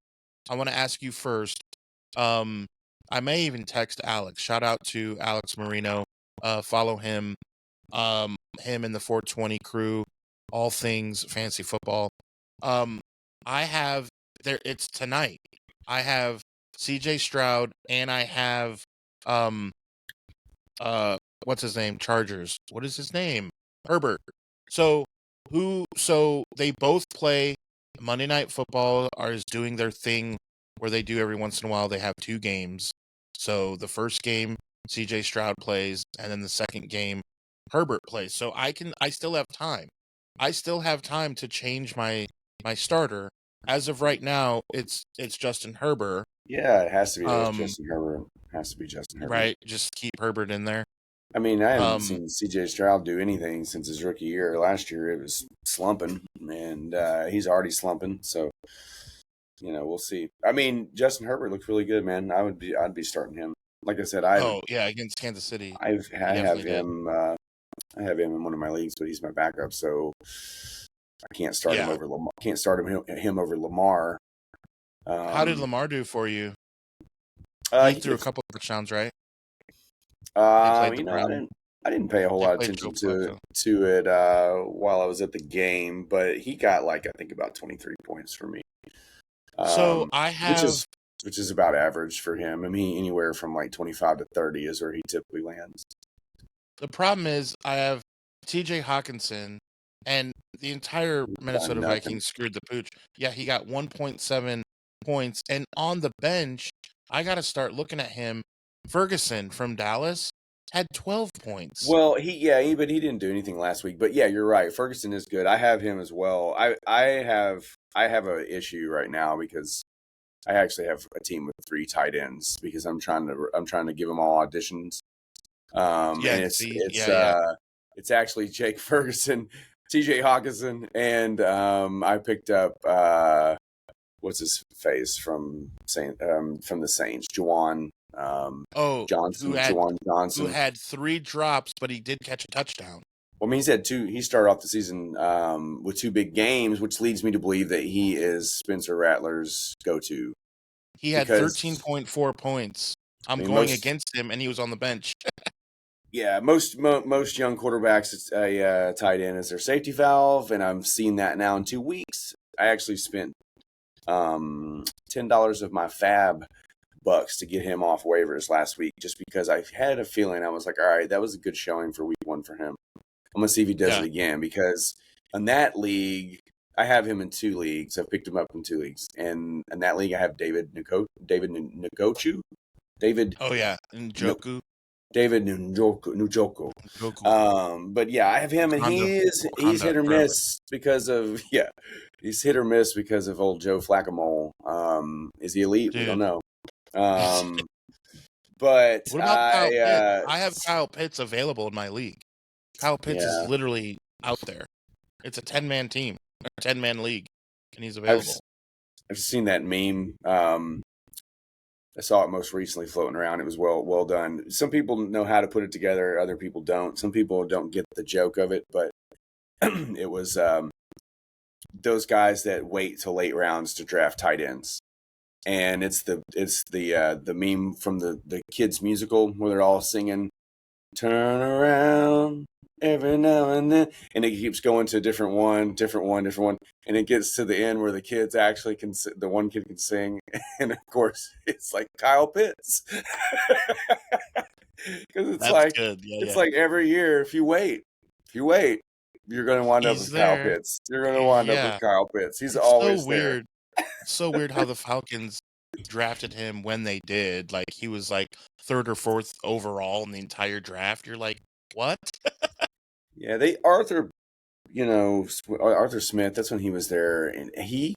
I want to ask you first. I may even text Alex. Shout out to Alex Marino. Follow him. Him and the 420 crew. All things fantasy football. I have there. It's tonight. I have CJ Stroud and I have what's his name? Chargers. What is his name? Herbert. So they both play Monday Night Football is doing their thing where they do every once in a while. They have 2 games. So the first game CJ Stroud plays, and then the second game Herbert plays. So I still have time. I still have time to change my starter. As of right now, it's Justin Herbert. Yeah, it has to be Justin Herbert. It has to be Justin Herbert. Right, just keep Herbert in there. I mean, I haven't seen CJ Stroud do anything since his rookie year. Last year, it was slumping, and he's already slumping. So, we'll see. I mean, Justin Herbert looks really good, man. I'd be starting him. Like I said, against Kansas City. I have him. I have him in one of my leagues, but he's my backup. So, I can't start him Yeah. over Lamar. Can't start him over Lamar. How did Lamar do for you? He He threw a couple of touchdowns, right? They played the Browns. I didn't pay a whole They lot of played attention Joe to it while I was at the game, but he got I think about 23 points for me. So I which have is about average for him. I mean, anywhere from like 25 to 30 is where he typically lands. the problem is I have T.J. Hawkinson, and the entire Minnesota Vikings screwed the pooch. Yeah, he got 1.7 points, and on the bench, I got to start looking at him. Ferguson from Dallas had 12 points. Well, but he didn't do anything last week. But yeah, you're right. Ferguson is good. I have him as well. I have an issue right now because I actually have a team with 3 tight ends because I'm trying to give them all auditions. And it's actually Jake Ferguson, T.J. Hawkinson, and I picked up what's his face from the Saints, Juwan Johnson. Juwan Johnson, who had 3 drops, but he did catch a touchdown. Well, I mean, he's had 2. He started off the season with 2 big games, which leads me to believe that he is Spencer Rattler's go-to. He had 13.4 points. I'm going against him, and he was on the bench. Yeah, most young quarterbacks, it's a tight end as their safety valve, and I've seen that now in 2 weeks. I actually spent $10 of my fab bucks to get him off waivers last week, just because I had a feeling. I was like, all right, that was a good showing for week 1 for him. I'm gonna see if he does it again, because in that league, I have him in 2 leagues. I've picked him up in 2 leagues, and in that league, I have David Njoku. Oh yeah, Njoku. David Njoku. But yeah, I have him, and he's hit or miss because of he's hit or miss because of old Joe Flacco. Is he elite? Dude. We don't know. But what about Kyle Pitts? I have Kyle Pitts available in my league. Kyle Pitts is literally out there. It's a 10-man team, a 10-man league, and he's available. I've seen that meme. I saw it most recently floating around. It was well done. Some people know how to put it together. Other people don't. Some people don't get the joke of it, but it was those guys that wait till late rounds to draft tight ends. And it's the meme from the kids musical where they're all singing "Turn Around" every now and then, and it keeps going to a different one, and it gets to the end where the kids actually the one kid can sing, and of course it's like Kyle Pitts, because it's like every year if you wait, you're going to wind up with Kyle Pitts. You're going to wind up with Kyle Pitts. He's always so weird. It's so weird how the Falcons drafted him when they did. Like, he was like 3rd or 4th overall in the entire draft. You're like, what? Yeah, Arthur Smith, that's when he was there, and he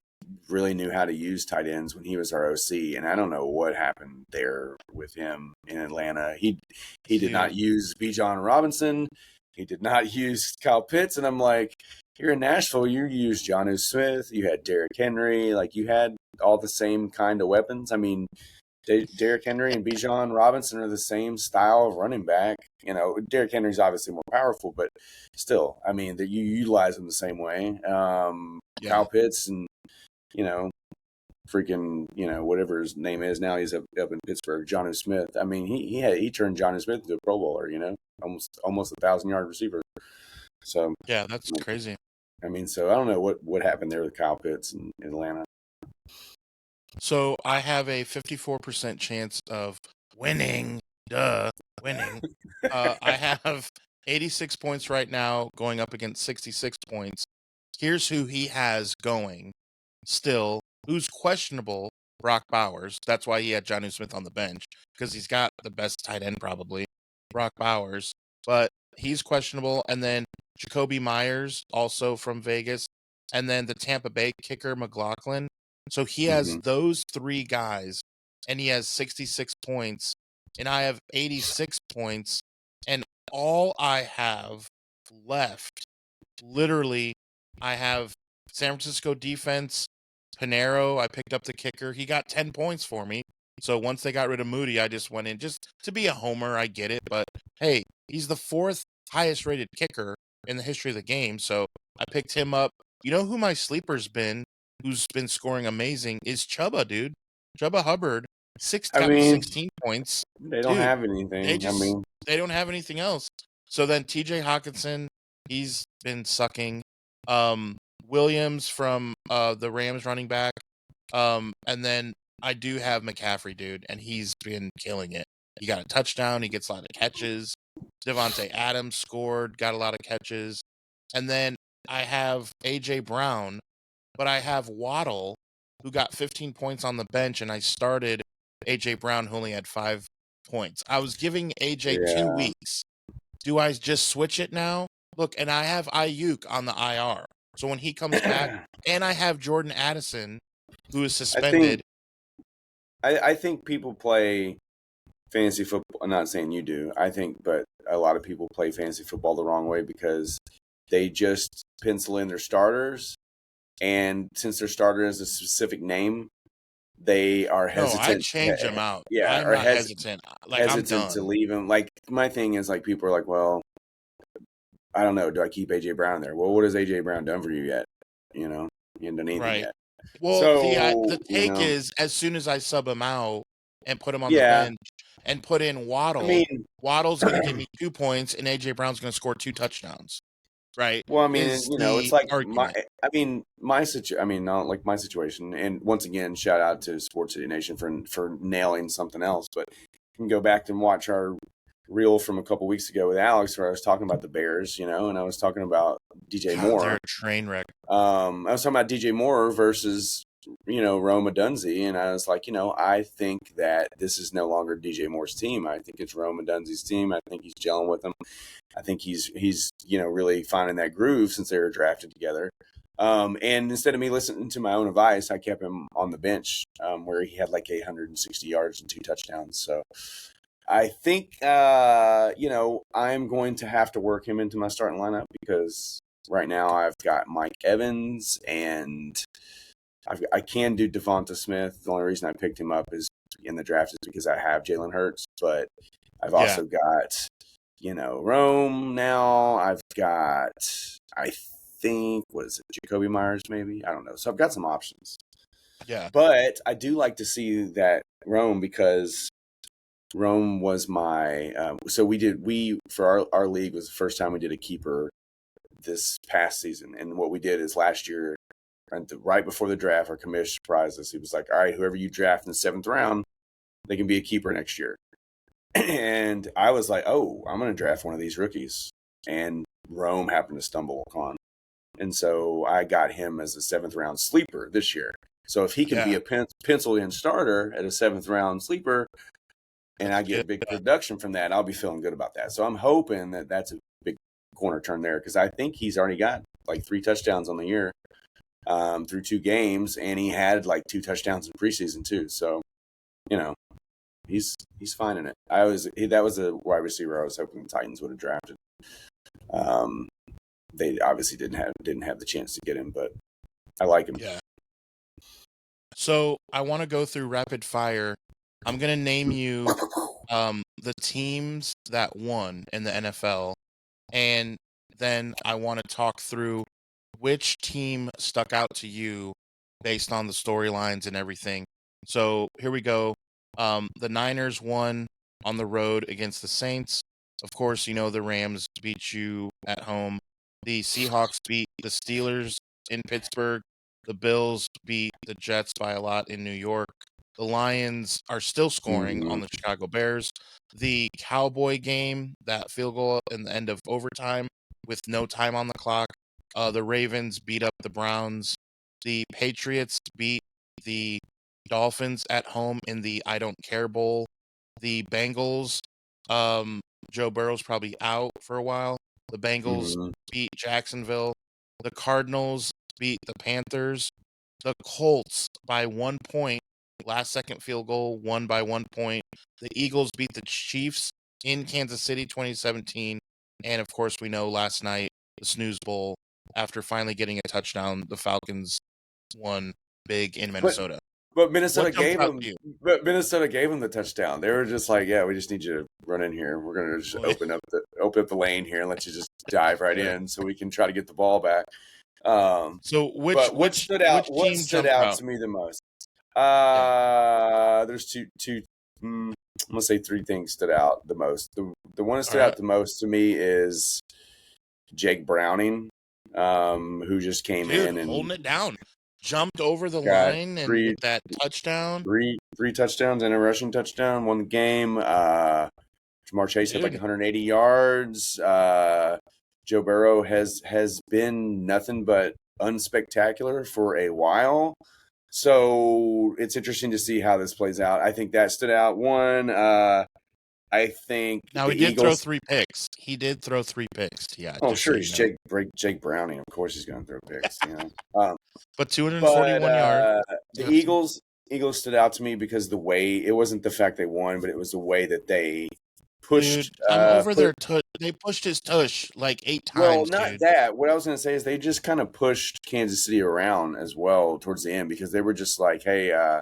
really knew how to use tight ends when he was our OC, and I don't know what happened there with him in Atlanta. He did not use Bijan Robinson. He did not use Kyle Pitts, and I'm like, here in Nashville, you used Jonnu Smith, you had Derrick Henry, like you had all the same kind of weapons. I mean, Derrick Henry and Bijan Robinson are the same style of running back. You know, Derrick Henry's obviously more powerful, but still, I mean, that you utilize them the same way. Kyle Pitts and, whatever his name is now, he's up in Pittsburgh, Jonnu Smith. I mean, he turned Jonnu Smith into a Pro Bowler, almost 1,000-yard receiver. So yeah, that's crazy. I mean, so I don't know what happened there with Kyle Pitts in Atlanta. So I have a 54% chance of winning. Winning. I have 86 points right now, going up against 66 points. Here's who he has going still. Who's questionable? Brock Bowers. That's why he had Jonnu Smith on the bench, because he's got the best tight end probably, Brock Bowers. But he's questionable. And then Jacoby Myers, also from Vegas. And then the Tampa Bay kicker, McLaughlin. So he has those 3 guys, and he has 66 points, and I have 86 points, and all I have left, literally, I have San Francisco defense, Pinero. I picked up the kicker. He got 10 points for me. So once they got rid of Moody, I just went in just to be a homer. I get it, but hey, he's the 4th highest rated kicker in the history of the game. So I picked him up. You know who my sleeper's been, who's been scoring amazing, is Chuba, dude. Chuba Hubbard, 6 I mean, 16 points. they don't Dude, have they anything. I just mean, they don't have anything else. So then TJ Hawkinson, he's been sucking. Williams from the Rams running back. And then I do have McCaffrey, dude, and he's been killing it. He got a touchdown, he gets a lot of catches. Devontae Adams scored, got a lot of catches. And then I have AJ Brown, but I have Waddle, who got 15 points on the bench, and I started AJ Brown, who only had 5 points. I was giving AJ 2 yeah. weeks. Do I just switch it now? Look, and I have Ayuk on the IR. So when he comes back, and I have Jordan Addison, who is I think suspended. I think people play fantasy football. I'm not saying you do. I think, but a lot of people play fantasy football the wrong way because they just pencil in their starters, and since their starter has a specific name, they are No, I hesitant. change them out. Yeah, I'm or not hesitant. Like, I'm hesitant to done. leave him. Like my thing is, like people are like, well, I don't know. Do I keep AJ Brown there? Well, what has AJ Brown done for you yet? You know, he hasn't done anything Right. yet. Well, the So take is, as soon as I sub him out and put him on the yeah. bench and put in I Waddle, mean, Waddle's going to give me 2 points, and AJ Brown's going to score 2 touchdowns. Right? well, I mean, Is it's the like argument. not like my situation. And once again, shout out to Sports City Nation for nailing something else. But you can go back and watch our reel from a couple weeks ago with Alex, where I was talking about the Bears, and I was talking about DJ God, they're Moore. a train wreck. I was talking about DJ Moore versus Rome Odunze, and I was like, I think that this is no longer DJ Moore's team. I think it's Rome Odunze's team. I think he's gelling with him. I think he's really finding that groove since they were drafted together. And instead of me listening to my own advice, I kept him on the bench, where he had like 860 yards and 2 touchdowns. So I think I'm going to have to work him into my starting lineup because right now I've got Mike Evans and I can do Devonta Smith. The only reason I picked him up is in the draft is because I have Jalen Hurts, but I've also got Rome now. I've got, I think, what is it, Jacoby Myers maybe? I don't know. So I've got some options. Yeah. But I do like to see that Rome because Rome was my so we for our league was the first time we did a keeper this past season. And what we did is last year, right before the draft, our commissioner surprised us. He was like, all right, whoever you draft in the 7th round, they can be a keeper next year. And I was like, oh, I'm going to draft one of these rookies. And Rome happened to stumble upon. And so I got him as a 7th round sleeper this year. So if he can be a penciled in starter at a 7th round sleeper, and I get big production from that, I'll be feeling good about that. So I'm hoping that that's a big corner turn there because I think he's already got like 3 touchdowns on the year through 2 games, and he had like 2 touchdowns in preseason too. So, he's finding it. That was a wide receiver I was hoping the Titans would have drafted. They obviously didn't have the chance to get him, but I like him. Yeah. So I want to go through rapid fire. I'm going to name you the teams that won in the NFL, and then I want to talk through which team stuck out to you based on the storylines and everything. So here we go. The Niners won on the road against the Saints. Of course, the Rams beat you at home. The Seahawks beat the Steelers in Pittsburgh. The Bills beat the Jets by a lot in New York. The Lions are still scoring on the Chicago Bears. The Cowboy game, that field goal in the end of overtime with no time on the clock. The Ravens beat up the Browns. The Patriots beat the Dolphins at home in the I Don't Care Bowl. The Bengals, Joe Burrow's probably out for a while. The Bengals beat Jacksonville. The Cardinals beat the Panthers. The Colts by 1 point. Last second field goal, won by 1 point. The Eagles beat the Chiefs in Kansas City 2017. And of course, we know last night, the Snooze Bowl, after finally getting a touchdown, the Falcons won big in Minnesota. But Minnesota What jumped gave out him. to you? But Minnesota gave him the touchdown. They were just like, "Yeah, we just need you to run in here. We're going to just open up the lane here and let you just dive right in, so we can try to get the ball back." So But what stood out? which What team stood jumped out out? to me the most? Yeah. There's two. I'm gonna say three things stood out the most. The one that All stood right. out the most to me is Jake Browning, who just came Dude, in and holding it down. Jumped over the got line and three with that touchdown. three touchdowns and a rushing touchdown, won the game. Jamar Chase had like Dude, 180 yards. Joe Burrow has been nothing but unspectacular for a while. So it's interesting to see how this plays out. I think that stood out. One, I think now the he did throw Eagles. 3 picks. He did throw 3 picks. Yeah, Oh, just so sure, you he's know. Jake Browning. Of course, he's going to throw picks. But But 241 yards. the Eagles stood out to me because the way it wasn't the fact they won, but it was the way that they Dude, pushed. I'm over their tush. They pushed his tush like 8 Well, times, not dude. that. What I was going to say is they just kind of pushed Kansas City around as well towards the end because they were just like, "Hey, Well, I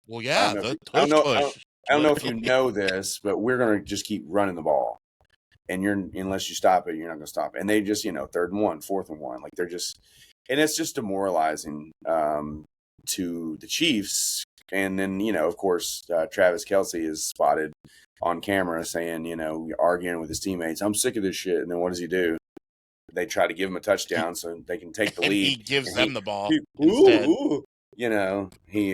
don't yeah, know if the you, I don't tush know, push. I don't know if you Literally. know this, but we're going to just keep running the ball, and unless you stop it, you're not going to stop it." And they just, 3rd and 1, 4th and 1, like they're just, and it's just demoralizing to the Chiefs. And then, of course, Travis Kelce is spotted on camera saying, arguing with his teammates, "I'm sick of this shit." And then what does he do? They try to give him a touchdown so they can take the And lead. he gives And them the ball he instead. he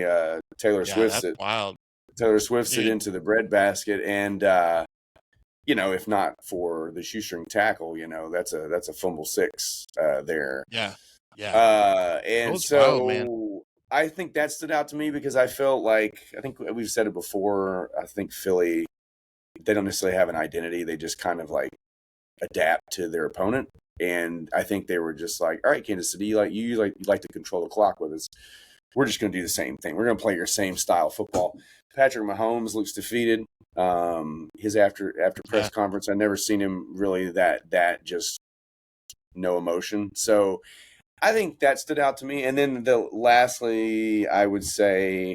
Taylor Yeah, Swift's that's it. wild. Taylor Swift's it Dude, into the breadbasket, and if not for the shoestring tackle, that's a fumble 6 there. yeah. Yeah. It And was wild, man. so I think that stood out to me because I felt like, I think we've said it before, I think Philly, they don't necessarily have an identity. They just kind of like adapt to their opponent. And I think they were just like, "All right, Kansas City, you like to control the clock with us. We're just going to do the same thing. We're going to play your same style of football." Patrick Mahomes looks defeated. His after press Yeah. conference, I've never seen him really that just no emotion. So I think that stood out to me. And then lastly, I would say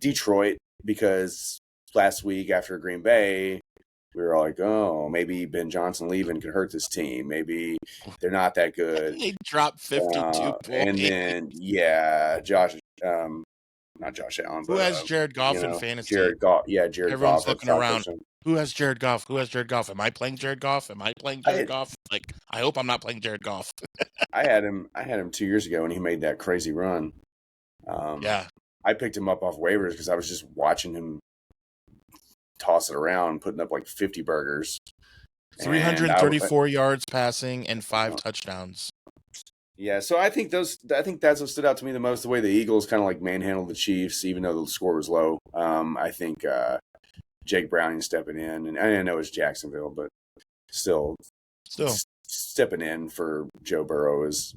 Detroit, because last week after Green Bay, we were all like, "Oh, maybe Ben Johnson leaving could hurt this team. Maybe they're not that good." They dropped 52 points. And then, not Josh Allen, Who but has Jared Goff in fantasy? Jared Goff. Yeah, Jared Everyone's Goff had looking 5 around. touchdowns. Who has Jared Goff? Who has Jared Goff? Am I playing Jared Goff? Am I playing I Jared had, Goff? Like, I hope I'm not playing Jared Goff. I had him 2 years ago when he made that crazy run. Yeah. I picked him up off waivers because I was just watching him toss it around, putting up like 50 burgers. 334 yards passing and 5 touchdowns. Yeah, so I think that's what stood out to me the most, the way the Eagles kind of like manhandled the Chiefs, even though the score was low. I think Jake Browning stepping in, and I know it's Jacksonville, but still stepping in for Joe Burrow is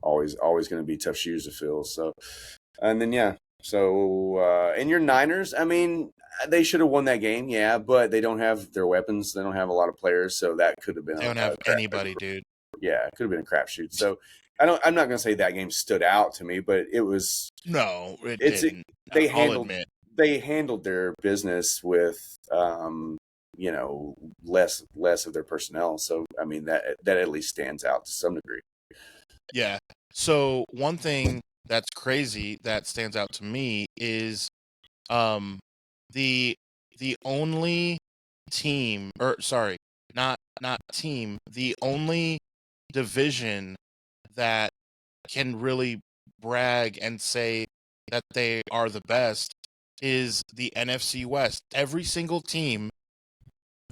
always going to be tough shoes to fill. So, and then and your Niners, I mean, they should have won that game, yeah, but they don't have their weapons. They don't have a lot of players, so that could have been. They don't have anybody, dude. Yeah, it could have been a crapshoot. So I'm not going to say that game stood out to me, but it was. No, it didn't. They handled their business with less of their personnel. So I mean that at least stands out to some degree. Yeah. So one thing that's crazy that stands out to me is the only team, or sorry, not team, the only division that can really brag and say that they are the best is the NFC West. Every single team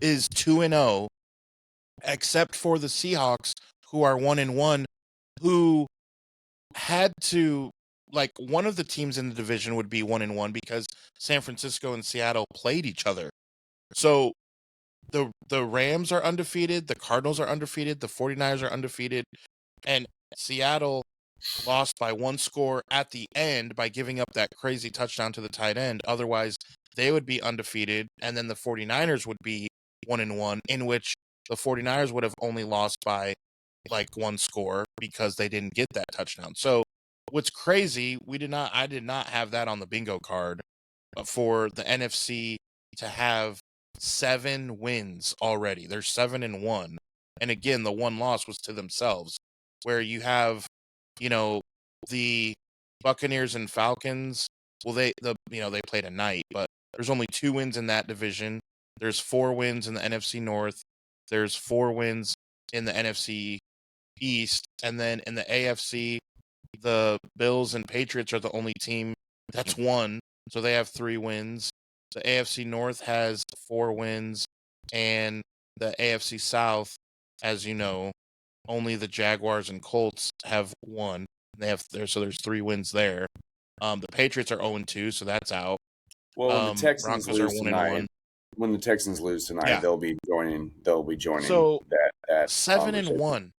is 2-0 except for the Seahawks, who are 1-1, who had to, like, one of the teams in the division would be 1-1 because San Francisco and Seattle played each other. So the Rams are undefeated, the Cardinals are undefeated, the 49ers are undefeated, and Seattle lost by 1 score at the end by giving up that crazy touchdown to the tight end. Otherwise, they would be undefeated, and then the 49ers would be 1-1, in which the 49ers would have only lost by like 1 score because they didn't get that touchdown. So what's crazy, I did not have that on the bingo card for the NFC to have 7 wins already. They're 7-1. And again, the one loss was to themselves, where you have, the Buccaneers and Falcons. Well, they played a night, but there's only 2 wins in that division. There's 4 wins in the NFC North. There's 4 wins in the NFC East, and then in the AFC, the Bills and Patriots are the only team that's won, so they have 3 wins. The AFC North has 4 wins, and the AFC South, as you know, only the Jaguars and Colts have won. So there's 3 wins there. The Patriots are 0-2, so that's out. Well, when the Texans Broncos are lose 1-1. tonight, Yeah. they'll be joining. So that 7-1.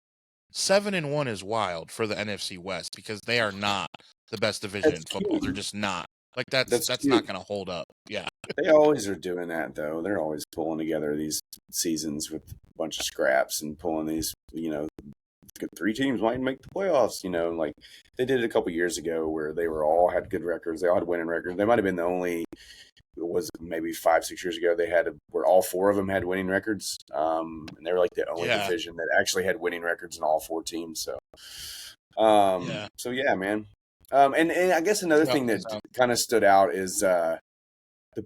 7-1 is wild for the NFC West because they are not the best division in football. Cute. They're just not. Like that's cute. not going to hold up. Yeah. They always are doing that, though. They're always pulling together these seasons with a bunch of scraps and pulling these, 3 teams might make the playoffs, like they did it a couple years ago where they all had good records. They all had winning records. They might have been the only, it was maybe 5-6 years ago, where all 4 of them had winning records. And they were like the only division that actually had winning records in all 4 teams. So, So yeah, man. And I guess another thing that kind of stood out is the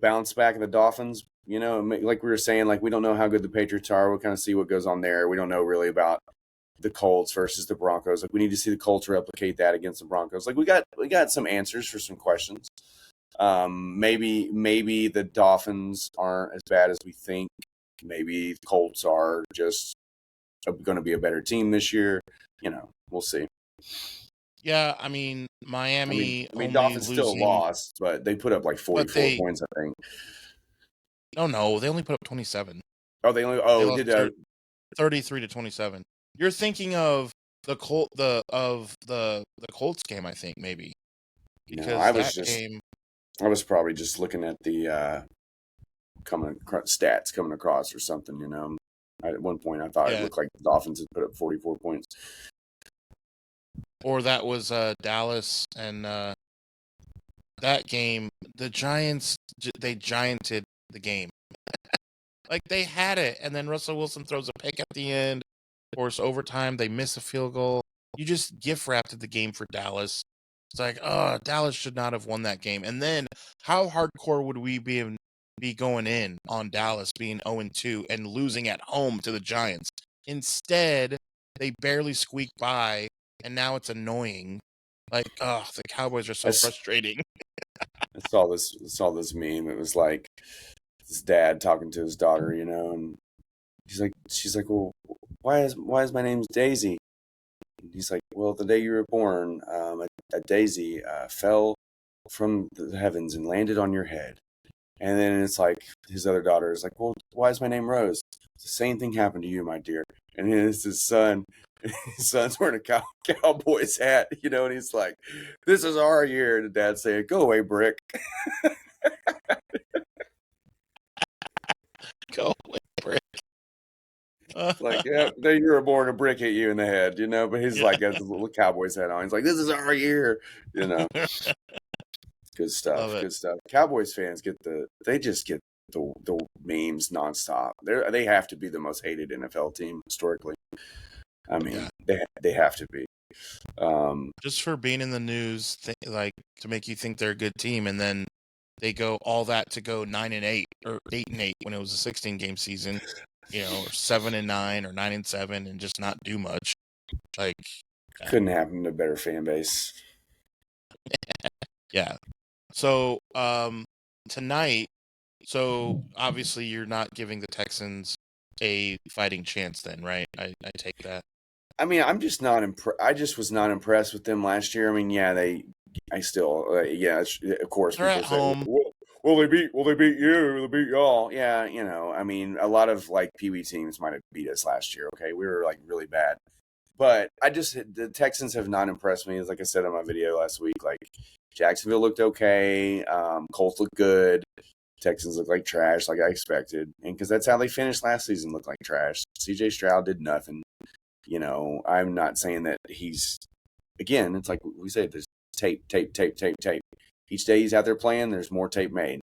bounce back of the Dolphins. Like we were saying, like we don't know how good the Patriots are. We'll kind of see what goes on there. We don't know really about the Colts versus the Broncos. Like we need to see the Colts replicate that against the Broncos. Like we got some answers for some questions. Maybe the Dolphins aren't as bad as we think. Maybe the Colts are just going to be a better team this year. We'll see. Yeah, I mean, Miami. Dolphins still lost, but they put up like 44 points, I think. No, they only put up 27. Oh, they did 33-27. You're thinking of the Colts game, I think, maybe. Because I was probably just looking at the stats coming across or something. At one point I thought it looked like the Dolphins had put up 44 points. Or that was Dallas, and that game, the Giants, they gianted the game. Like, they had it, and then Russell Wilson throws a pick at the end, force overtime, they miss a field goal. You just gift-wrapped the game for Dallas. It's like, Dallas should not have won that game. And then, how hardcore would we be going in on Dallas being 0-2 and losing at home to the Giants? Instead, they barely squeaked by, and now it's annoying. Like, the Cowboys are so frustrating. I saw this meme. It was like his dad talking to his daughter, and she's like, well, why is my name Daisy? And he's like, well, the day you were born, a daisy fell from the heavens and landed on your head. And then it's like his other daughter is like, well, why is my name Rose? The same thing happened to you, my dear. And then it's his son. His son's wearing a Cowboys hat, and he's like, this is our year. And the dad's saying, go away, Brick. Go away, Brick. Like, yeah, the day you were born, a brick hit you in the head, but he's like, got his little Cowboys hat on. He's like, this is our year, Good stuff. Good stuff. Cowboys fans they just get the memes nonstop. They have to be the most hated NFL team historically. I mean, they have to be. Just for being in the news, to make you think they're a good team, and then they go all that to go 9-8 or 8-8 when it was a 16-game season, or 7-9 or 9-7, and just not do much. Like, couldn't happen to a better fan base. Yeah. So tonight, obviously you're not giving the Texans a fighting chance, then, right? I take that. I mean, I'm just not I just was not impressed with them last year. I mean, of course. They're at home. Will they beat you? Will they beat y'all? Yeah, I mean, a lot of Pee Wee teams might have beat us last year. Okay, we were really bad, but the Texans have not impressed me. Like I said in my video last week, Jacksonville looked okay, Colts looked good, Texans looked like trash, like I expected, and because that's how they finished last season, looked like trash. CJ Stroud did nothing. I'm not saying that he's, again, it's like we said, there's tape. Each day he's out there playing, there's more tape made.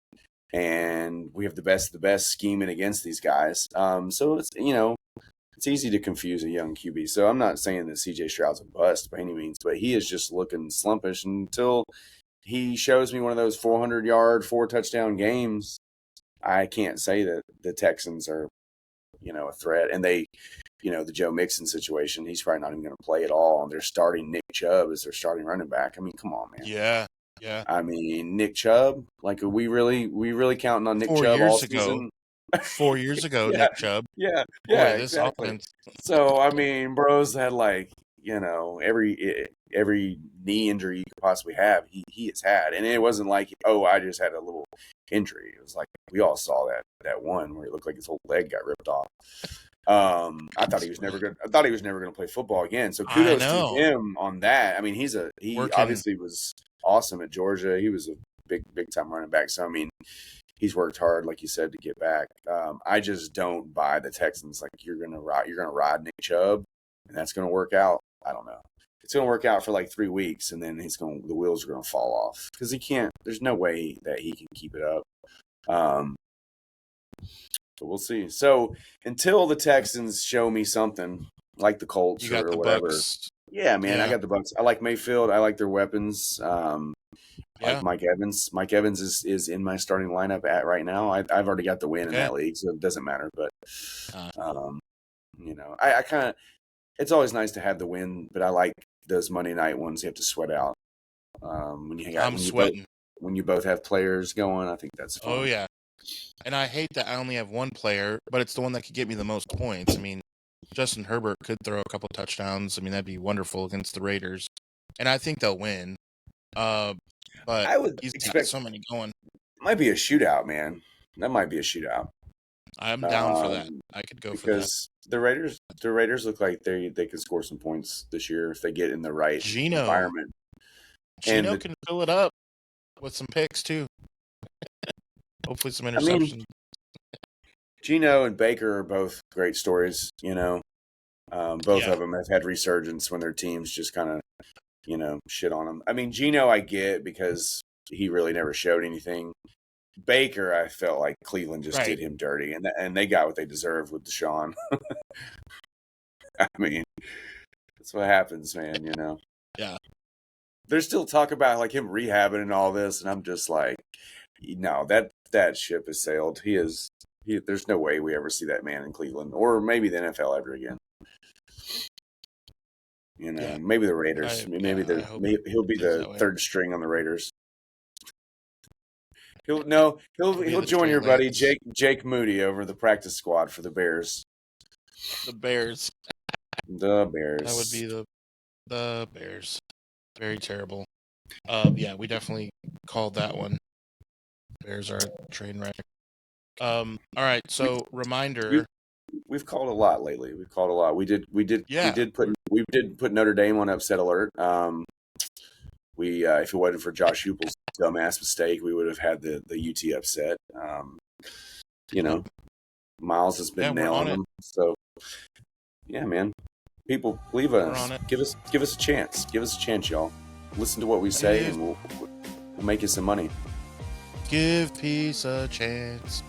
And we have the best scheming against these guys. So it's, it's easy to confuse a young QB. So I'm not saying that CJ Stroud's a bust by any means, but he is just looking slumpish until he shows me one of those 400-yard, 4-touchdown games. I can't say that the Texans are, a threat. And they, the Joe Mixon situation, he's probably not even going to play at all. And they're starting Nick Chubb as their starting running back. I mean, come on, man. Yeah. I mean, Nick Chubb, like, are we really counting on Nick Chubb all season? 4 years ago, Yeah. Nick Chubb. Yeah, Boy, yeah, this exactly. offense. So, I mean, bro's had, like, every knee injury you could possibly have, he has had. And it wasn't like, I just had a little injury. It was like, we all saw that one where it looked like his whole leg got ripped off. I thought he was never going to play football again. So kudos to him on that. I mean, he obviously was awesome at Georgia. He was a big time running back. So, I mean, he's worked hard, like you said, to get back. I just don't buy the Texans. Like, you're gonna ride Nick Chubb, and that's gonna work out. I don't know. It's gonna work out for like 3 weeks, and then the wheels are gonna fall off because he can't. There's no way that he can keep it up. But we'll see. So until the Texans show me something like the Colts or whatever. Bucks. Yeah, man, I got the Bucks. I like Mayfield. I like their weapons. I like Mike Evans. Mike Evans is in my starting lineup right now. I've already got the win in that league, so it doesn't matter. But, I kind of – it's always nice to have the win, but I like those Monday night ones you have to sweat out. When you both have players going, I think that's fun. Oh, yeah. And I hate that I only have one player, but it's the one that could get me the most points. I mean, Justin Herbert could throw a couple touchdowns. I mean, that'd be wonderful against the Raiders. And I think they'll win. But I would expect so many going. Might be a shootout, man. That might be a shootout. I'm down for that. I could go for that. Because the Raiders look like they could score some points this year if they get in the right environment. Geno can fill it up with some picks too. Hopefully some interceptions. I mean, Geno and Baker are both great stories, Both of them have had resurgence when their teams just kind of, shit on them. I mean, Geno I get because he really never showed anything. Baker, I felt like Cleveland just did him dirty, and they got what they deserved with Deshaun. I mean, that's what happens, man, Yeah. There's still talk about, like, him rehabbing and all this, and I'm just like, no, that ship has sailed. There's no way we ever see that man in Cleveland or maybe the NFL ever again. Maybe the Raiders. He'll be the third string on the Raiders. He'll join your buddy Jake Moody over the practice squad for the Bears. The Bears. The Bears. That would be the Bears. Very terrible. We definitely called that one. Bears are a train wreck. All right, so reminder. We've called a lot lately. We've called a lot. We did put Notre Dame on upset alert. If it wasn't for Josh Heupel's dumbass mistake, we would have had the UT upset. Miles has been nailing them. So, yeah, man. People, leave us. Give us a chance. Give us a chance, y'all. Listen to what we say, and we'll make you some money. Give peace a chance.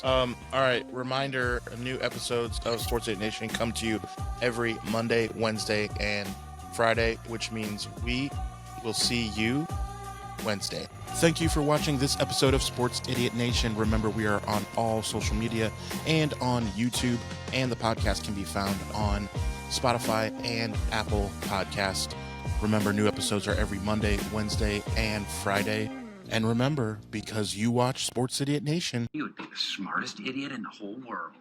All right. Reminder: new episodes of Sports Idiot Nation come to you every Monday, Wednesday, and Friday, which means we will see you Wednesday. Thank you for watching this episode of Sports Idiot Nation. Remember, we are on all social media and on YouTube, and the podcast can be found on Spotify and Apple Podcast. Remember, new episodes are every Monday, Wednesday, and Friday. And remember, because you watch Sports Idiot Nation, you would be the smartest idiot in the whole world.